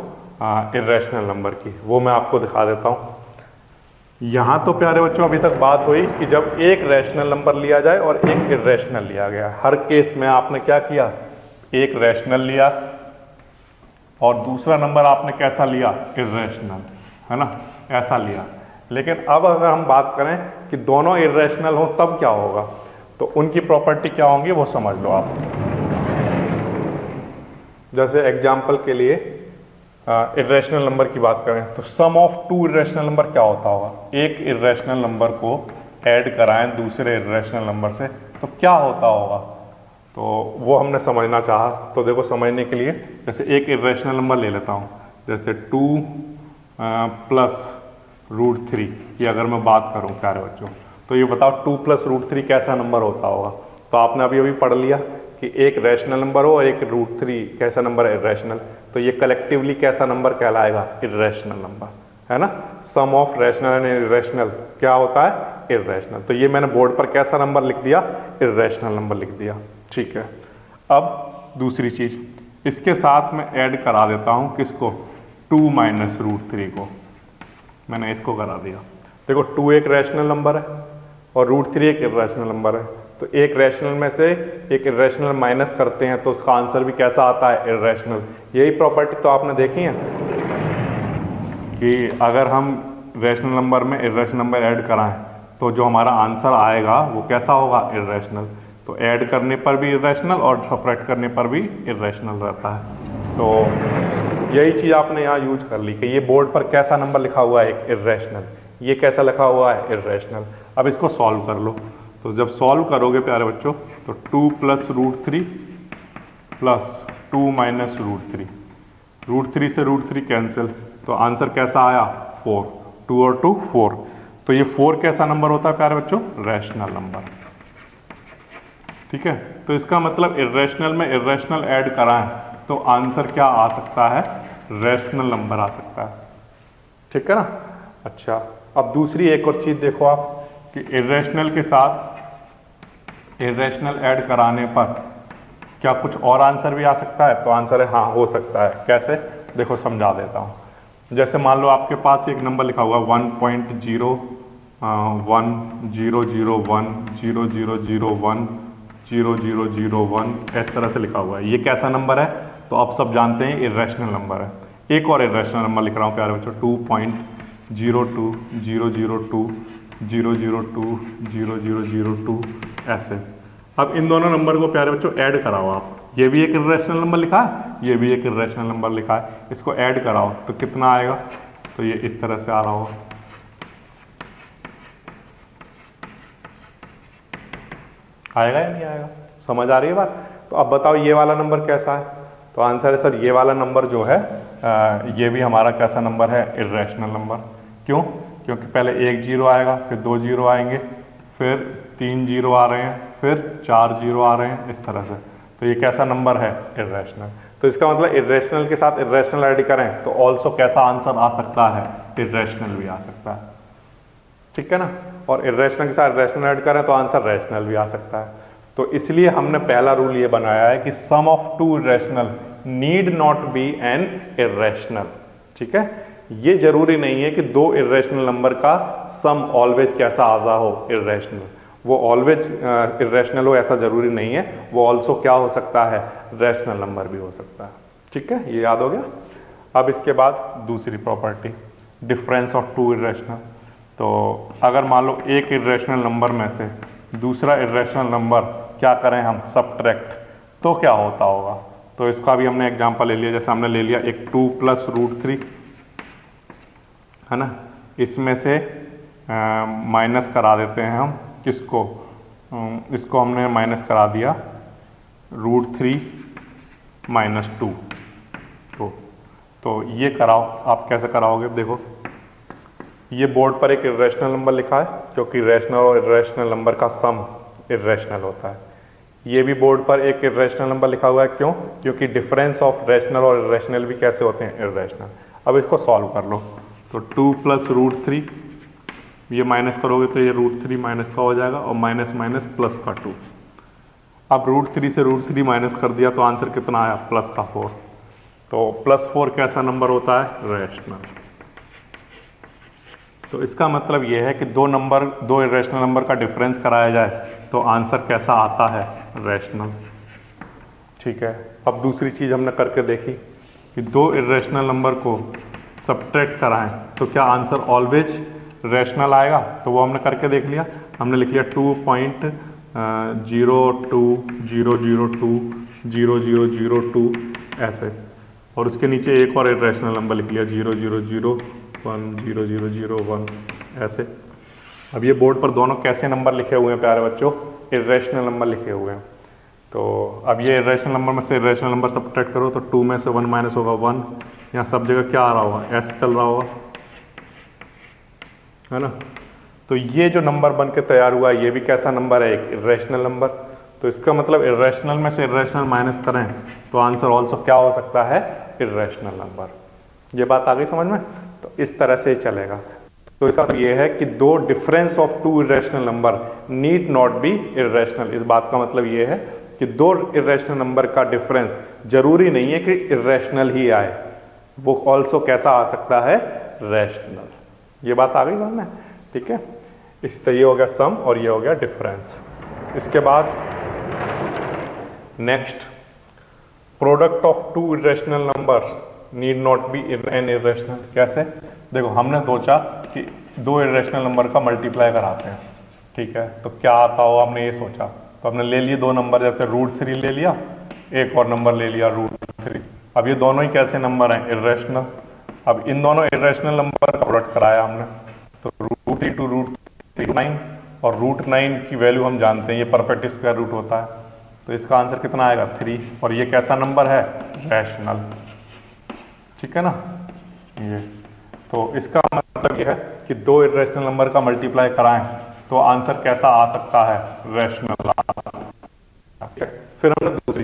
Speaker 1: इरेशनल नंबर की, वो मैं आपको दिखा देता हूँ। यहाँ तो प्यारे बच्चों अभी तक बात हुई कि जब एक रैशनल नंबर लिया जाए और एक इरेशनल लिया गया। हर केस में आपने क्या किया, एक रैशनल लिया और दूसरा नंबर आपने कैसा लिया, इरेशनल, है ना, ऐसा लिया। लेकिन अब अगर हम बात करें कि दोनों इरेशनल हो तब क्या होगा, तो उनकी प्रॉपर्टी क्या होंगी वो समझ लो आप। जैसे एग्जाम्पल के लिए इरेशनल नंबर की बात करें तो सम ऑफ 2 इरेशनल नंबर क्या होता होगा, एक इरेशनल नंबर को ऐड कराएं दूसरे इरेशनल नंबर से तो क्या होता होगा, तो वो हमने समझना चाहा। तो देखो समझने के लिए जैसे एक इरेशनल नंबर ले लेता हूँ, जैसे 2 + √3 की अगर मैं बात करूँ प्यारे बच्चों, तो ये बताओ 2 + √3 कैसा नंबर होता होगा। तो आपने अभी पढ़ लिया कि एक रैशनल नंबर हो और एक √3 कैसा नंबर है, इरेशनल, तो ये कलेक्टिवली कैसा नंबर कहलाएगा, इरेशनल नंबर, है ना। सम ऑफ रैशनल एंड इरेशनल क्या होता है, इरेशनल। तो ये मैंने बोर्ड पर कैसा नंबर लिख दिया, इरेशनल नंबर लिख दिया। ठीक है, अब दूसरी चीज इसके साथ मैं ऐड करा देता हूँ किसको, 2 - √3 को, मैंने इसको करा दिया। देखो 2 एक रैशनल नंबर है और √3 एक इरेशनल नंबर है, तो एक रैशनल में से एक इरेशनल माइनस करते हैं तो उसका आंसर भी कैसा आता है, इरेशनल। यही प्रॉपर्टी तो आपने देखी है कि अगर हम रैशनल नंबर में इरेशनल नंबर ऐड कराएं तो जो हमारा आंसर आएगा वो कैसा होगा, इरेशनल। तो ऐड करने पर भी इरेशनल और सब्ट्रैक्ट करने पर भी इरेशनल रहता है। तो यही चीज़ आपने यहाँ यूज कर ली कि ये बोर्ड पर कैसा नंबर लिखा हुआ है, एक इरेशनल, ये कैसा लिखा हुआ है, इरेशनल। अब इसको सॉल्व कर लो। तो जब सॉल्व करोगे प्यारे बच्चों तो 2 + √3 + 2 - √3, √3 से √3 कैंसिल, तो आंसर कैसा आया, 4, 2 और 2 4। तो ये 4 कैसा नंबर होता है प्यारे बच्चों, रैशनल नंबर। ठीक है, तो इसका मतलब इरेशनल में इरेशनल ऐड कराएं तो आंसर क्या आ सकता है, रैशनल नंबर आ सकता है। ठीक है ना। अच्छा, अब दूसरी एक और चीज़ देखो आप कि इरेशनल के साथ इरेशनल ऐड कराने पर क्या कुछ और आंसर भी आ सकता है, तो आंसर है हाँ, हो सकता है। कैसे, देखो समझा देता हूँ। जैसे मान लो आपके पास एक नंबर लिखा हुआ 1.0101000010001 इस तरह से लिखा हुआ है। ये कैसा नंबर है, तो आप सब जानते हैं इरेशनल नंबर है। एक और इरेशनल नंबर लिख रहा हूँ प्यारे बच्चों, 2.02002002002 ऐसे। अब इन दोनों नंबर को प्यारे बच्चों ऐड कराओ आप। ये भी एक इरेशनल नंबर लिखा है, ये भी एक इरेशनल नंबर लिखा है, इसको ऐड कराओ तो कितना आएगा, तो ये इस तरह से आ रहा होगा। आएगा या नहीं आएगा? समझ आ रही है बात? तो अब बताओ ये वाला नंबर कैसा है? तो आंसर है सर ये वाला नंबर जो है ये भी हमारा कैसा नंबर है? Irrational number. क्यों? क्योंकि पहले एक जीरो आएगा, फिर दो जीरो आएंगे, फिर तीन जीरो आ रहे हैं, फिर चार जीरो आ रहे हैं, इस तरह से। तो ये कैसा नंबर है? इर्रेशनल। तो इसका मतलब इर्रेशनल के साथ इर्रेशनल ऐड करें तो ऑल्सो कैसा आंसर आ सकता है? इर्रेशनल भी आ सकता है। ठीक है ना? और इर्रेशनल के साथ इर्रेशनल ऐड करें तो आंसर रैशनल भी आ सकता है। तो इसलिए हमने पहला रूल ये बनाया है कि sum of two irrational need not be an irrational. ठीक है? ये जरूरी नहीं है कि दो इर्रेशनल नंबर का सम ऑलवेज कैसा आ हो? इर्रेशनल। वो ऑलवेज इर्रेशनल हो ऐसा जरूरी नहीं है, वो ऑल्सो क्या हो सकता है? रैशनल नंबर भी हो सकता है। ठीक है? ये याद हो गया? अब इसके बाद दूसरी property, difference of two irrational. तो अगर मान लो एक इर्रेशनल नंबर में से दूसरा इर्रेशनल नंबर क्या करें हम? सबट्रैक्ट, तो क्या होता होगा? तो इसका भी हमने एग्जांपल ले लिया। जैसे हमने ले लिया एक 2 प्लस रूट 3, है ना? इसमें से माइनस करा देते हैं हम किसको? इसको हमने माइनस करा दिया रूट 3 माइनस 2 को। तो ये कराओ, आप कैसे कराओगे? देखो ये बोर्ड पर एक इर्रेशनल नंबर लिखा है, क्योंकि रैशनल और इर्रेशनल नंबर का सम इर्रेशनल होता है। ये भी बोर्ड पर एक इर्रेशनल नंबर लिखा हुआ है, क्यों? क्योंकि डिफरेंस ऑफ रैशनल और इर्रेशनल भी कैसे होते हैं? इर्रेशनल। अब इसको सॉल्व कर लो। तो 2 प्लस रूट 3, ये माइनस करोगे तो ये रूट 3 माइनस का हो जाएगा, और माइनस माइनस प्लस का 2। अब रूट 3 से रूट 3 माइनस कर दिया तो आंसर कितना आया? प्लस का 4। तो प्लस 4 कैसा नंबर होता है? रैशनल। तो इसका मतलब ये है कि दो इर्रेशनल नंबर का डिफरेंस कराया जाए तो आंसर कैसा आता है? रैशनल। ठीक है? अब दूसरी चीज़ हमने करके देखी कि दो इर्रेशनल नंबर को सब्ट्रैक्ट कराएं तो क्या आंसर ऑलवेज रैशनल आएगा? तो वो हमने करके देख लिया। हमने लिख लिया 2.02002 ऐसे, और उसके नीचे एक और इर्रेशनल नंबर लिख लिया 0.001 ऐसे। अब ये बोर्ड पर दोनों कैसे नंबर लिखे हुए हैं प्यारे बच्चों? इर्रेशनल नंबर लिखे हुए हैं। तो अब ये इर्रेशनल नंबर में से इर्रेशनल नंबर सब्ट्रैक्ट करो तो 2 में से 1 माइनस होगा 1। यहाँ सब जगह क्या आ रहा होगा? एस चल रहा होगा, है ना? तो ये जो नंबर बन के तैयार हुआ ये भी कैसा नंबर है? एक इर्रेशनल नंबर। तो इसका मतलब इर्रेशनल में से इर्रेशनल माइनस करें तो आंसर ऑल्सो क्या हो सकता है? Irrational number. ये बात आ गई समझ में? तो इस तरह से ही चलेगा। तो इसका मतलब ये है कि दो difference of two irrational number need not be irrational. इस बात का मतलब ये है कि दो इर्रेशनल नंबर का डिफरेंस जरूरी नहीं है कि इर्रेशनल ही आए, वो ऑल्सो कैसा आ सकता है? रैशनल। ये बात आ गई समझ में? ठीक है? इसी तरह ये हो गया सम और ये हो गया डिफरेंस। इसके बाद next, product of two irrational numbers need not be an irrational. कैसे? देखो हमने सोचा कि दो इर्रेशनल नंबर का मल्टीप्लाई कराते हैं, ठीक है? तो क्या आता हो? हमने ये सोचा, तो हमने ले लिए दो नंबर, जैसे रूट 3 ले लिया, एक और नंबर ले लिया रूट 3। अब ये दोनों ही कैसे नंबर हैं? इर्रेशनल। अब इन दोनों इर्रेशनल नंबर का प्रोडक्ट कराया हमने, तो रूट 3 टू रूट 3 9, और रूट 9 की वैल्यू हम जानते हैं ये परफेक्ट स्क्वायर रूट होता है। तो इसका आंसर कितना आएगा? 3। और ये कैसा नंबर है? रैशनल। ठीक है ना? ये तो इसका मतलब ये है कि दो इर्रेशनल नंबर का मल्टीप्लाई कराएं तो आंसर कैसा आ सकता है? रैशनल आ सकता है। फिर हमने दूसरी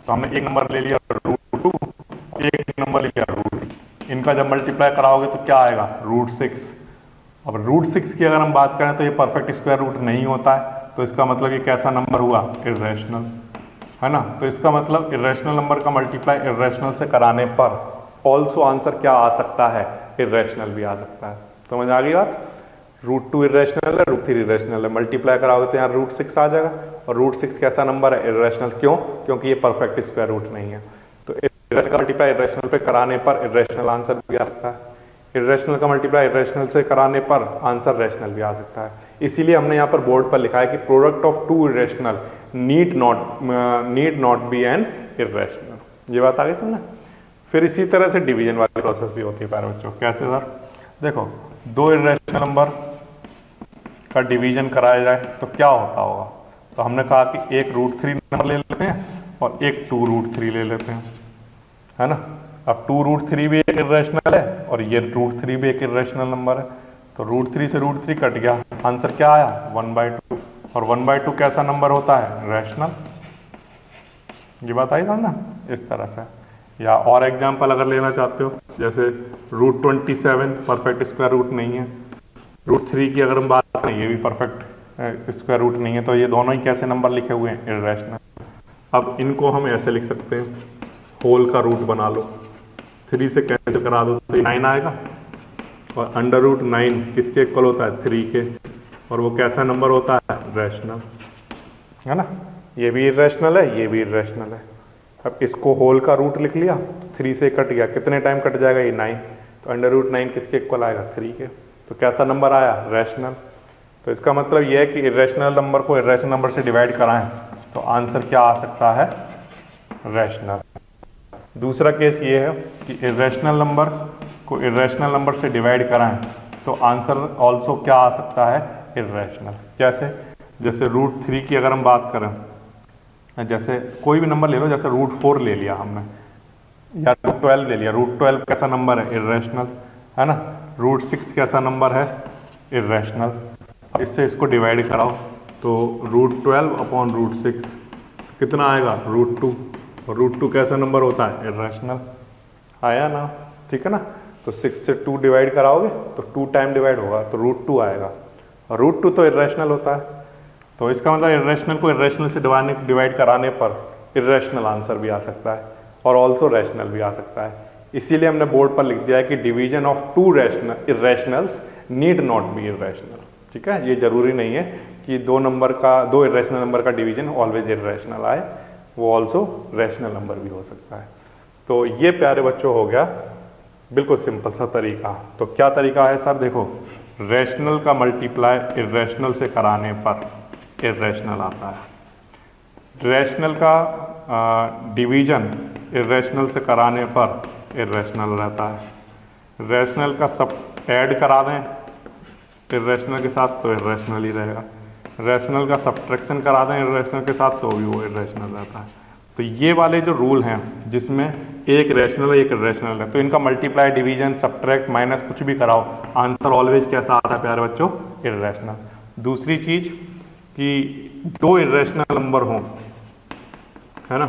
Speaker 1: तो हमने एक नंबर ले लिया रूट 2, एक नंबर ले लिया रूट 3। इनका जब मल्टीप्लाई कराओगे तो क्या आएगा? रूट 6। अब रूट 6 की अगर हम बात करें तो ये परफेक्ट स्क्वायर रूट नहीं होता है, तो इसका मतलब ये कैसा नंबर हुआ? इर्रेशनल, है ना? तो इसका मतलब इर्रेशनल नंबर का मल्टीप्लाई इर्रेशनल से कराने पर ऑल्सो आंसर क्या आ सकता है? इर्रेशनल भी आ सकता है। समझ आ गई बात? रूट 2 इर्रेशनल है, रूट 3 इर्रेशनल है, मल्टीप्लाई कराओगे तो यहाँ रूट 6 आ जाएगा, और रूट 6 कैसा नंबर है? इर्रेशनल। क्यों? क्योंकि ये परफेक्ट स्क्वायर रूट नहीं है। तो इर्रेशनल का मल्टीप्लाई इर्रेशनल पे कराने पर इर्रेशनल आंसर भी आ सकता है, इर्रेशनल का मल्टीप्लाई इर्रेशनल से कराने पर आंसर रैशनल भी आ सकता है। इसीलिए हमने यहाँ पर बोर्ड पर लिखा है कि product of two irrational need not be an irrational. ये बात आ गई समझना? फिर इसी तरह से डिवीजन वाली प्रोसेस भी होती है प्यारे बच्चों। कैसे सर? देखो दो इरेशनल नंबर का डिवीजन कराया जाए तो क्या होता होगा, तो हमने कहा कि एक √3 नंबर ले लेते हैं और एक 2√3 ले लेते हैं, है ना। अब 2√3 भी एक इरेशनल है और ये √3 भी एक इरेशनल नंबर है, तो √3 से √3 कट गया, आंसर क्या आया 1/2। और 1/2 कैसा नंबर होता है, रैशनल। ये बात आई समझना, इस तरह से। या और एग्जाम्पल अगर लेना चाहते हो, जैसे √27 परफेक्ट स्क्वायर रूट नहीं है, √3 की अगर हम बात करें ये भी परफेक्ट स्क्वायर रूट नहीं है, तो ये दोनों ही कैसे नंबर लिखे हुए हैं, इरेशनल। अब इनको हम ऐसे लिख सकते हैं, होल का रूट बना लो, 3 से कैंसिल करा दो तो 9 आएगा, और √9 किसके इक्वल होता है, 3 के, और वो कैसा नंबर होता है, रैशनल, है ना। ये भी इरेशनल है, ये भी इरेशनल है। अब इसको होल का रूट लिख लिया, 3 से कट गया, कितने टाइम कट जाएगा, ये 9, तो √9 किसके इक्वल आएगा, 3 के, तो कैसा नंबर आया, रैशनल। तो इसका मतलब यह है कि इरेशनल नंबर को इरेशनल नंबर से डिवाइड कराएं तो आंसर क्या आ सकता है, रैशनल। दूसरा केस ये है कि इरेशनल नंबर को इरेशनल नंबर से डिवाइड कराएं तो आंसर ऑल्सो क्या आ सकता है, इरेशनल। कैसे, जैसे √3 की अगर हम बात करें, जैसे कोई भी नंबर ले लो, जैसे √4 ले लिया हमने, या √12 ले लिया, √12 कैसा नंबर है, इरेशनल, है ना। √6 कैसा नंबर है, इरेशनल। इससे इसको डिवाइड कराओ तो √12/√6 कितना आएगा, √2, और √2 कैसा नंबर होता है, इरेशनल। आया ना, ठीक है ना। तो 6 से 2 डिवाइड कराओगे तो 2 टाइम डिवाइड होगा तो √2 आएगा, और √2 तो इरेशनल होता है। तो इसका मतलब इरेशनल को इरेशनल से डिवाइड कराने पर इरेशनल आंसर भी आ सकता है और ऑल्सो रैशनल भी आ सकता है। इसीलिए हमने बोर्ड पर लिख दिया है कि division of 2 irrationals need not be irrational. ठीक है, ये जरूरी नहीं है कि दो इरेशनल नंबर का डिवीजन ऑलवेज इरेशनल आए, वो ऑल्सो रैशनल नंबर भी हो सकता है। तो ये प्यारे बच्चों हो गया बिल्कुल सिंपल सा तरीका। तो क्या तरीका है सर, देखो रैशनल का मल्टीप्लाई इरेशनल से कराने पर इरेशनल आता है, रैशनल का डिवीजन इरेशनल से कराने पर इरेशनल रहता है, रैशनल का सब ऐड करा दें इरेशनल के साथ तो इरेशनल ही रहेगा, रैशनल का सब्ट्रैक्शन करा दें इरेशनल के साथ तो भी वो इरेशनल रहता है। तो ये वाले जो रूल हैं जिसमें एक रैशनल एक इरेशनल है, तो इनका मल्टीप्लाई डिवीजन सब्ट्रैक्ट माइनस कुछ भी कराओ, आंसर ऑलवेज कैसा आता है प्यारे बच्चों, इरेशनल। दूसरी चीज कि दो इरेशनल नंबर हों, है ना,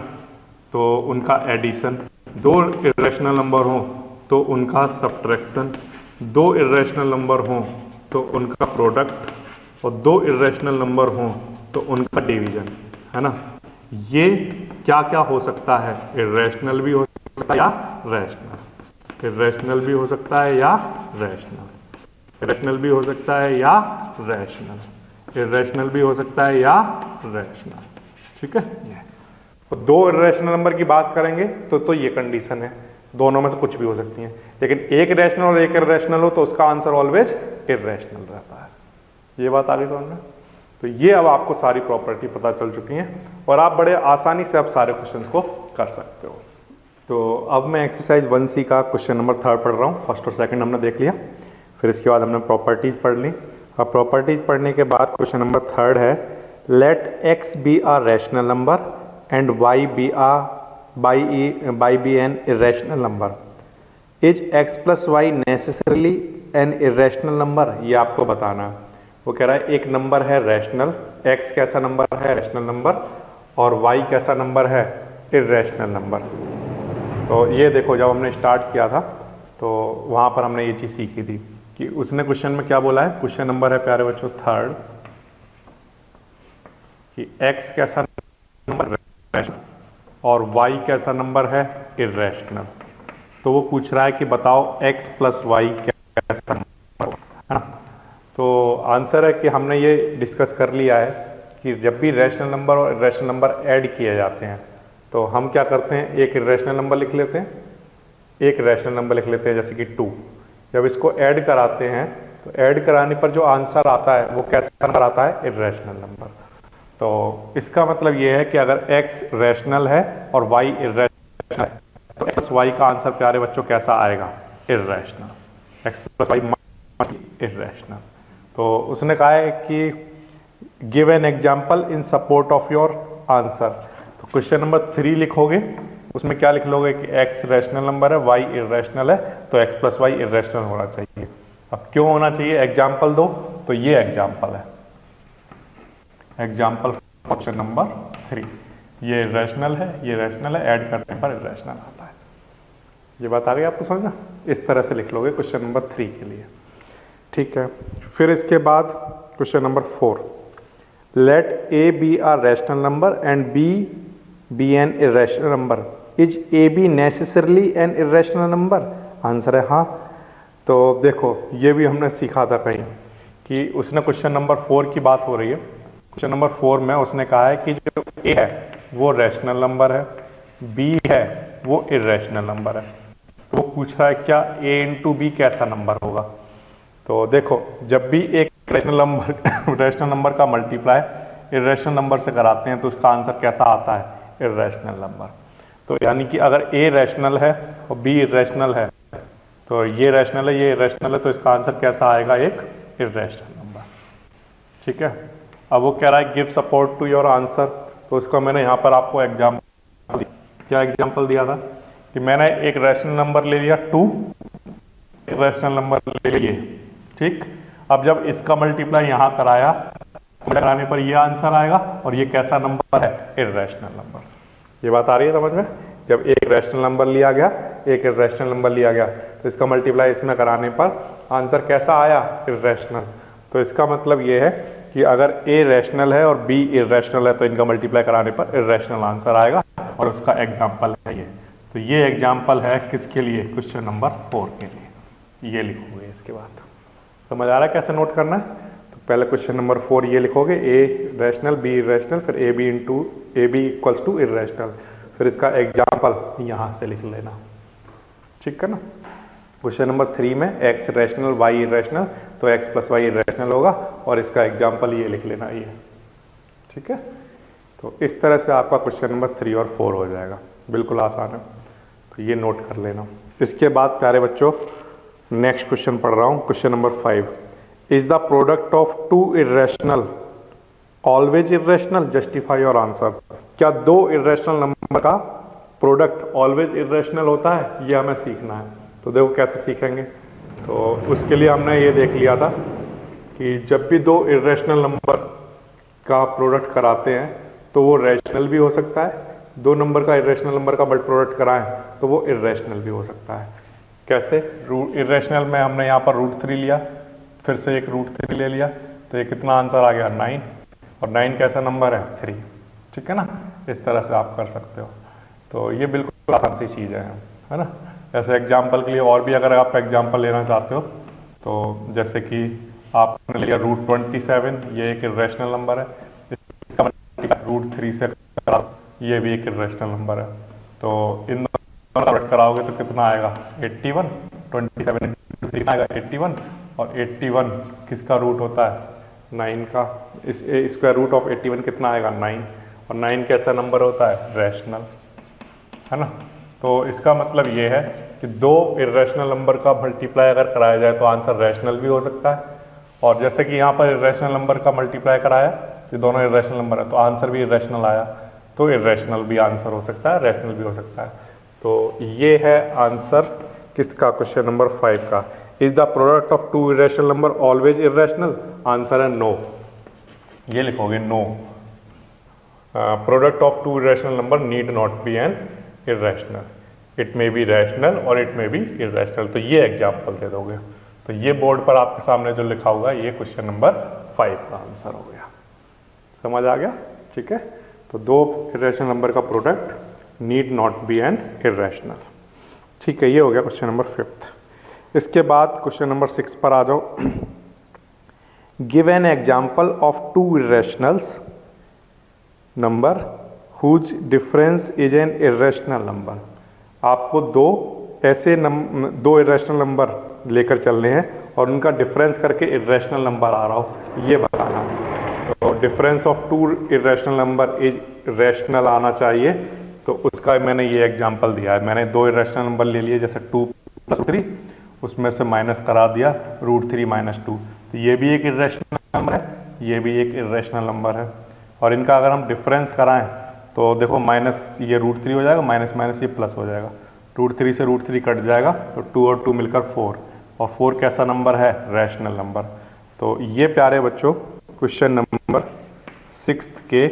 Speaker 1: तो उनका एडिशन, दो इरेशनल नंबर हों तो उनका सब्ट्रैक्शन, दो इरेशनल नंबर हों तो उनका प्रोडक्ट, और दो इरेशनल नंबर हों तो उनका डिवीजन, है ना। ये क्या क्या हो सकता है, इरेशनल भी हो सकता है या रैशनल, इरेशनल भी हो सकता है या रैशनल, इरेशनल भी हो सकता है या रैशनल, इरेशनल भी हो सकता है या रैशनल। ठीक है, तो दो इरेशनल नंबर की बात करेंगे तो ये कंडीशन है, दोनों में से कुछ भी हो सकती हैं, लेकिन एक रैशनल और एक इरेशनल हो तो उसका आंसर ऑलवेज इरेशनल रहता है। ये बात आगे समझ में। तो ये अब आपको सारी प्रॉपर्टी पता चल चुकी हैं और आप बड़े आसानी से अब सारे क्वेश्चंस को कर सकते हो। तो अब मैं एक्सरसाइज 1C का क्वेश्चन नंबर 3 पढ़ रहा हूँ। फर्स्ट और सेकंड हमने देख लिया, फिर इसके बाद हमने प्रॉपर्टीज पढ़ ली। अब प्रॉपर्टीज पढ़ने के बाद क्वेश्चन नंबर 3 है, let x be a rational number and y be an irrational number, is x plus y necessarily an irrational number. ये आपको बताना है। वो कह रहा है एक नंबर है रैशनल, x कैसा नंबर है, रैशनल नंबर, और y कैसा नंबर है, इरेशनल नंबर। तो ये देखो जब हमने स्टार्ट किया था तो वहाँ पर हमने ये चीज़ सीखी थी कि उसने क्वेश्चन में क्या बोला है, क्वेश्चन नंबर है प्यारे बच्चों 3 कि x कैसा नंबर रैशनल और y कैसा नंबर है, इरेशनल। तो वो पूछ रहा है कि बताओ x प्लस वाई कैसा नंबर है ना। तो आंसर है कि हमने ये डिस्कस कर लिया है कि जब भी रैशनल नंबर और इरेशनल नंबर ऐड किए जाते हैं तो हम क्या करते हैं, एक इरेशनल नंबर लिख लेते हैं, एक रैशनल नंबर लिख लेते हैं जैसे कि 2। जब इसको ऐड कराते हैं तो ऐड कराने पर जो आंसर आता है वो कैसा नंबर आता है, इरेशनल नंबर। तो इसका मतलब ये है कि अगर x रैशनल है और y इरेशनल है तो x प्लस वाई का आंसर प्यारे बच्चों कैसा आएगा, irrational. x plus y irrational. तो उसने कहा है कि give an example in support of your answer. तो क्वेश्चन नंबर 3 लिखोगे, उसमें क्या लिख लोगे कि x रैशनल नंबर है, y इरेशनल है, तो x प्लस वाई इरेशनल होना चाहिए। अब क्यों होना चाहिए, एग्जाम्पल दो, तो ये एग्जाम्पल है, एग्जाम्पल क्वेश्चन नंबर 3, ये इरेशनल है, ये रैशनल है, ऐड करने पर इरेशनल आता है। ये बात आ गई आपको समझना, इस तरह से लिख लोगे क्वेश्चन नंबर 3 के लिए, ठीक है। फिर इसके बाद question number 4, let a be a rational number and b be an irrational number, is a b necessarily an irrational number? Answer है हाँ। तो देखो ये भी हमने सीखा था कहीं कि उसने क्वेश्चन नंबर 4 की बात हो रही है, क्वेश्चन नंबर 4 में उसने कहा है कि जो a है वो रैशनल नंबर है, b है वो इरेशनल नंबर है। तो वो पूछ रहा है क्या a इंटू बी कैसा नंबर होगा। तो देखो जब भी एक रैशनल नंबर का मल्टीप्लाई इरेशनल नंबर से कराते हैं तो उसका आंसर कैसा आता है, इरेशनल नंबर। तो यानी कि अगर a रैशनल है और b इरेशनल है, तो ये रैशनल है ये इरेशनल है, तो इसका आंसर कैसा आएगा, एक इरेशनल नंबर, ठीक है। अब वो कह रहा है give support to your answer, तो उसका मैंने यहाँ पर आपको एग्जाम्पल, क्या एग्जाम्पल दिया था कि मैंने एक रैशनल नंबर ले लिया 2, एक रैशनल नंबर ले लिए, ठीक। अब जब इसका मल्टीप्लाई यहाँ कराया, कराने पर ये आंसर आएगा और ये कैसा नंबर है, इरेशनल नंबर। ये बात आ रही है समझ में, जब एक रैशनल नंबर लिया गया, एक इरेशनल नंबर लिया गया, तो इसका मल्टीप्लाई इसमें कराने पर आंसर कैसा आया, इरेशनल। तो इसका मतलब ये है कि अगर a रैशनल है और b इरेशनल है तो इनका मल्टीप्लाई कराने पर इरेशनल आंसर आएगा, और उसका एग्जाम्पल है ये। तो ये एग्जाम्पल है किसके लिए, क्वेश्चन नंबर 4 के लिए। ये लिखोगे, इसके बाद समझ आ रहा है कैसे नोट करना है। तो पहले क्वेश्चन नंबर 4 ये लिखोगे, a रैशनल b इरेशनल, फिर a b equals to irrational, फिर इसका एग्जाम्पल यहाँ से लिख लेना, ठीक है ना। क्वेश्चन नंबर 3 में x रैशनल y इरेशनल, तो x प्लस वाई इरेशनल होगा, और इसका एग्जाम्पल ये लिख लेना, ये, ठीक है। तो इस तरह से आपका क्वेश्चन नंबर 3 और 4 हो जाएगा, बिल्कुल आसान है, तो ये नोट कर लेना। इसके बाद प्यारे बच्चों नेक्स्ट क्वेश्चन पढ़ रहा हूँ, question number 5, is the product of two irrational always irrational, justify your answer. क्या दो इरेशनल नंबर का प्रोडक्ट ऑलवेज इरेशनल होता है, ये हमें सीखना है। तो देखो कैसे सीखेंगे, तो उसके लिए हमने ये देख लिया था कि जब भी दो इरेशनल नंबर का प्रोडक्ट कराते हैं तो वो रैशनल भी हो सकता है, दो नंबर का इरेशनल नंबर का बट प्रोडक्ट कराएं तो वो इरेशनल भी हो सकता है। कैसे, इरेशनल में हमने यहाँ पर √3 लिया, फिर से एक √3 ले लिया, तो ये कितना आंसर आ गया, 9, और 9 कैसा नंबर है, 3, ठीक है ना। इस तरह से आप कर सकते हो, तो ये बिल्कुल आसान सी चीज़ है ना। ऐसे एग्जाम्पल के लिए और भी अगर आप एग्जाम्पल लेना चाहते हो, तो जैसे कि आपने लिया √27, ये एक इरेशनल नंबर है, इसका √3 से करा, ये भी एक इरेशनल नंबर है, तो इन दोनों कराओगे तो कितना आएगा, 81, 27 आएगा 81, और 81 किसका रूट होता है, 9 का, स्क्वायर रूट ऑफ 81 कितना आएगा, 9, और 9 कैसा नंबर होता है, रैशनल, है ना। तो इसका मतलब ये है कि दो इरेशनल नंबर का मल्टीप्लाई अगर कराया जाए तो आंसर रैशनल भी हो सकता है, और जैसे कि यहाँ पर इरेशनल नंबर का मल्टीप्लाई कराया, ये दोनों इरेशनल नंबर है तो आंसर भी इरेशनल आया, तो इरेशनल भी आंसर हो सकता है, रैशनल भी हो सकता है। तो ये है आंसर किसका, क्वेश्चन नंबर 5 का। Is the product of two irrational number always irrational, answer है नो, ये लिखोगे no. Product of two irrational number need not be an irrational, it may be rational और इट मे बी इरेशनल। तो ये एग्जाम्पल दे दोगे, तो ये बोर्ड पर आपके सामने जो लिखा होगा ये क्वेश्चन नंबर 5 का आंसर हो गया। समझ आ गया, ठीक है। तो दो इरेशनल नंबर का product need not be an irrational, ठीक है। ये हो गया क्वेश्चन नंबर 5। इसके बाद क्वेश्चन नंबर 6 पर आ जाओ। Give an example of two irrationals number whose difference is an irrational number. आपको दो ऐसे दो इरेशनल नंबर लेकर चलने हैं और उनका डिफरेंस करके इरेशनल नंबर आ रहा हो ये बताना है। तो difference of two irrational number is rational आना चाहिए, तो उसका मैंने ये एग्जांपल दिया है। मैंने दो इरेशनल नंबर ले लिए, जैसे 2 + 3 उसमें से माइनस करा दिया √3 - 2, तो ये भी एक इरेशनल नंबर है, ये भी एक इरेशनल नंबर है। और इनका अगर हम डिफरेंस कराएं तो देखो माइनस ये √3 हो जाएगा, माइनस माइनस ये प्लस हो जाएगा, √3 से √3 कट जाएगा, तो 2 और 2 मिलकर 4, और 4 कैसा नंबर है? Rational number. तो ये प्यारे बच्चों क्वेश्चन नंबर 6 के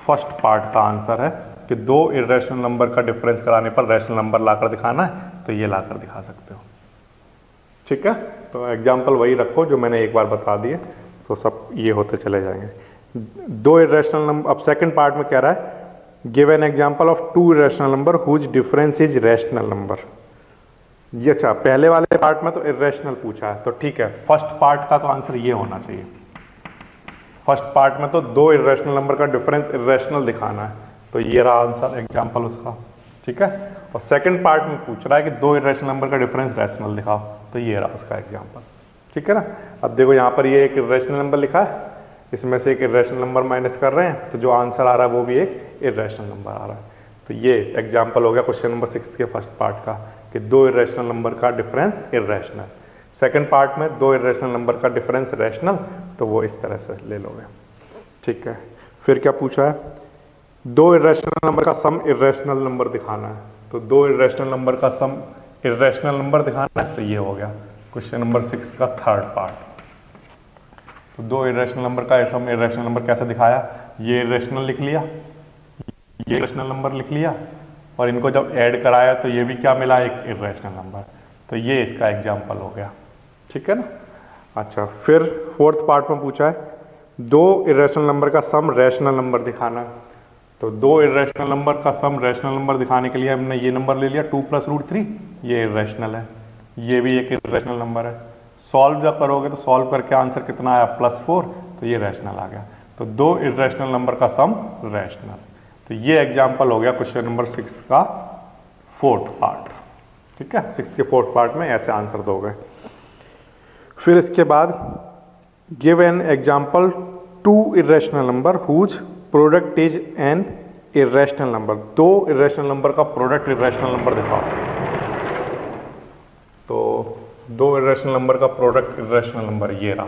Speaker 1: फर्स्ट पार्ट का आंसर है कि दो इरेशनल नंबर का डिफरेंस कराने पर रैशनल नंबर लाकर दिखाना है, तो ये लाकर दिखा सकते हो। ठीक है, तो एग्जाम्पल वही रखो जो मैंने एक बार बता दिए, तो सब ये होते चले जाएंगे। दो इरेशनल नंबर, अब सेकंड पार्ट में कह रहा है give an example of 2 irrational number whose difference is rational number. ये अच्छा, पहले वाले पार्ट में तो इरेशनल पूछा है, तो ठीक है, फर्स्ट पार्ट का तो आंसर ये होना चाहिए। फर्स्ट पार्ट में तो दो इरेशनल नंबर का डिफरेंस इरेशनल दिखाना है, तो ये रहा आंसर एग्जाम्पल उसका। ठीक है, और सेकंड पार्ट में पूछ रहा है कि दो इरेशनल नंबर का डिफरेंस रैशनल दिखाओ, तो ये रहा उसका एग्जाम्पल। ठीक है ना, अब देखो यहाँ पर ये एक इरेशनल नंबर लिखा है, इसमें से एक इरेशनल नंबर माइनस कर रहे हैं, तो जो आंसर आ रहा है वो भी एक इरेशनल नंबर आ रहा है। तो ये एग्जाम्पल हो गया क्वेश्चन नंबर 6 के फर्स्ट पार्ट का कि दो इरेशनल नंबर का डिफरेंस इरेशनल। सेकंड पार्ट में दो इरेशनल नंबर का डिफरेंस रैशनल, तो वो इस तरह से ले लोगे। ठीक है, फिर क्या पूछा है? दो इरेशनल नंबर का सम इरेशनल नंबर दिखाना है, तो दो इरेशनल नंबर का सम इरेशनल नंबर दिखाना है, तो ये हो गया क्वेश्चन नंबर 6 का थर्ड पार्ट। तो दो इरेशनल नंबर का सम इरेशनल नंबर कैसे दिखाया? ये इरेशनल लिख लिया, ये इरेशनल नंबर लिख लिया, और इनको जब ऐड कराया तो ये भी क्या मिला? एक इरेशनल नंबर। तो ये इसका एग्जाम्पल हो गया। ठीक है ना। अच्छा, फिर फोर्थ पार्ट में पूछा है दो इरेशनल नंबर का सम रैशनल नंबर दिखाना। तो दो इरेशनल नंबर का सम रैशनल नंबर दिखाने के लिए हमने ये नंबर ले लिया 2 + √3, ये इरेशनल है, ये भी एक इरेशनल नंबर है। सॉल्व जब करोगे तो सॉल्व करके आंसर कितना आया? +4, तो ये रैशनल आ गया। तो दो इरेशनल नंबर का सम रैशनल। तो ये एग्जाम्पल हो गया क्वेश्चन नंबर 6 का फोर्थ पार्ट। ठीक है, 6 के फोर्थ पार्ट में ऐसे आंसर दोगे। फिर इसके बाद give an example 2 irrational number whose product is an irrational number. दो इरेशनल नंबर का प्रोडक्ट इरेशनल नंबर दिखाओ। तो दो इरेशनल नंबर का प्रोडक्ट इरेशनल नंबर ये रहा।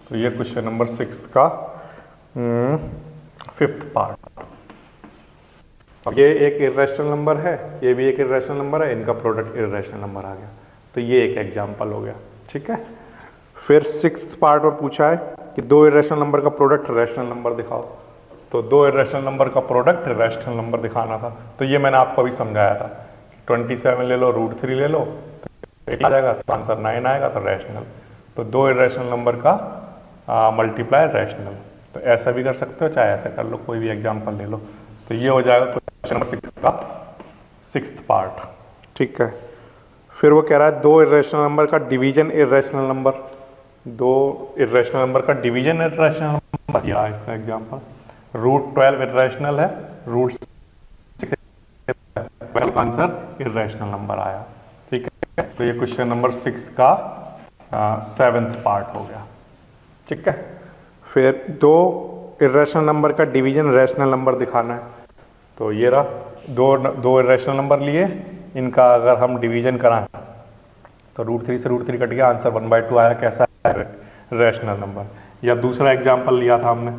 Speaker 1: तो ये क्वेश्चन नंबर 6 का फिफ्थ पार्ट। अब ये एक इरेशनल नंबर है, ये भी एक इरेशनल नंबर है, इनका प्रोडक्ट इरेशनल नंबर आ गया। तो ये एक एग्जाम्पल हो गया। ठीक है, फिर 6th पार्ट में पूछा है कि दो इरेशनल नंबर का प्रोडक्ट रैशनल नंबर दिखाओ। तो दो इरेशनल नंबर का प्रोडक्ट रैशनल नंबर दिखाना था, तो ये मैंने आपको अभी समझाया था। 27 ले लो, √3 ले लो, तो 8 आ जाएगा, तो आंसर 9 आएगा, तो रैशनल। तो दो इरेशनल नंबर का मल्टीप्लाई रैशनल। तो ऐसा भी कर सकते हो, चाहे ऐसा कर लो, कोई भी एग्जाम्पल ले लो। तो ये हो जाएगा क्वेश्चन नंबर 6 का 6th पार्ट। ठीक है, फिर वो कह रहा है दो इरेशनल नंबर का डिवीजन इरेशनल नंबर। दो इरेशनल नंबर का डिवीजन इरेशनल नंबर, या इसका एग्जाम्पल √12 इरेशनल है, √6 आंसर इरेशनल नंबर आया। ठीक है, तो ये क्वेश्चन नंबर 6 का 7th पार्ट हो गया। ठीक है, फिर दो इरेशनल नंबर का डिवीजन रैशनल नंबर दिखाना है। तो ये रहा, दो इरेशनल नंबर लिए, इनका अगर हम डिवीजन कराएं तो √3 से √3 कट गया, आंसर 1/2 आया। कैसा है? Rational number. या दूसरा एग्जाम्पल लिया था हमने,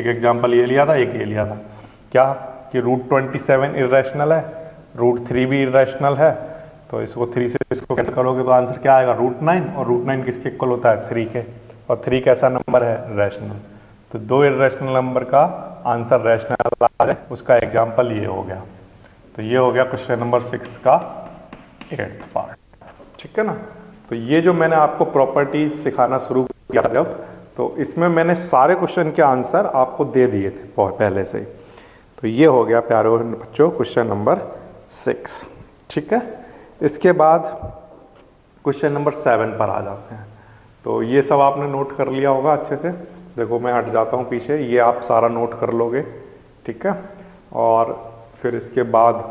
Speaker 1: एक एग्जाम्पल ये लिया था, एक ये लिया था, क्या कि √27 इरेशनल है, √3 भी इरेशनल है। तो इसको 3 से इसको कैसे करोगे तो आंसर क्या आएगा? √9, और √9 किसके इक्वल होता है? 3 के, और 3 कैसा नंबर है? रैशनल। तो दो इरेशनल नंबर का आंसर रैशनल आ जाए, उसका एग्जाम्पल ये हो गया। तो ये हो गया क्वेश्चन नंबर 6 का 8th पार्ट। ठीक है ना। तो ये जो मैंने आपको प्रॉपर्टीज सिखाना शुरू किया जब, तो इसमें मैंने सारे क्वेश्चन के आंसर आपको दे दिए थे बहुत पहले से ही। तो ये हो गया प्यारे बच्चों क्वेश्चन नंबर 6। ठीक है, इसके बाद क्वेश्चन नंबर 7 पर आ जाते हैं। तो ये सब आपने नोट कर लिया होगा अच्छे से। देखो मैं हट जाता हूँ पीछे, ये आप सारा नोट कर लोगे। ठीक है, और फिर इसके बाद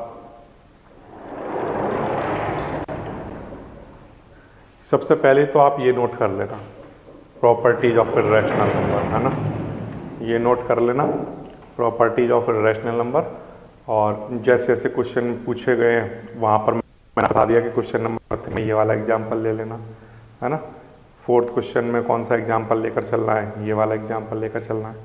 Speaker 1: सबसे पहले तो आप ये नोट कर लेना प्रॉपर्टीज ऑफ इरेशनल नंबर, है ना। ये नोट कर लेना प्रॉपर्टीज ऑफ इरेशनल नंबर, और जैसे जैसे क्वेश्चन पूछे गए हैं वहाँ पर मैंने बता दिया कि क्वेश्चन नंबर 3 में ये वाला एग्जाम्पल ले लेना, है ना। 4th क्वेश्चन में कौन सा एग्जाम्पल लेकर चलना है, ये वाला एग्जाम्पल लेकर चलना है।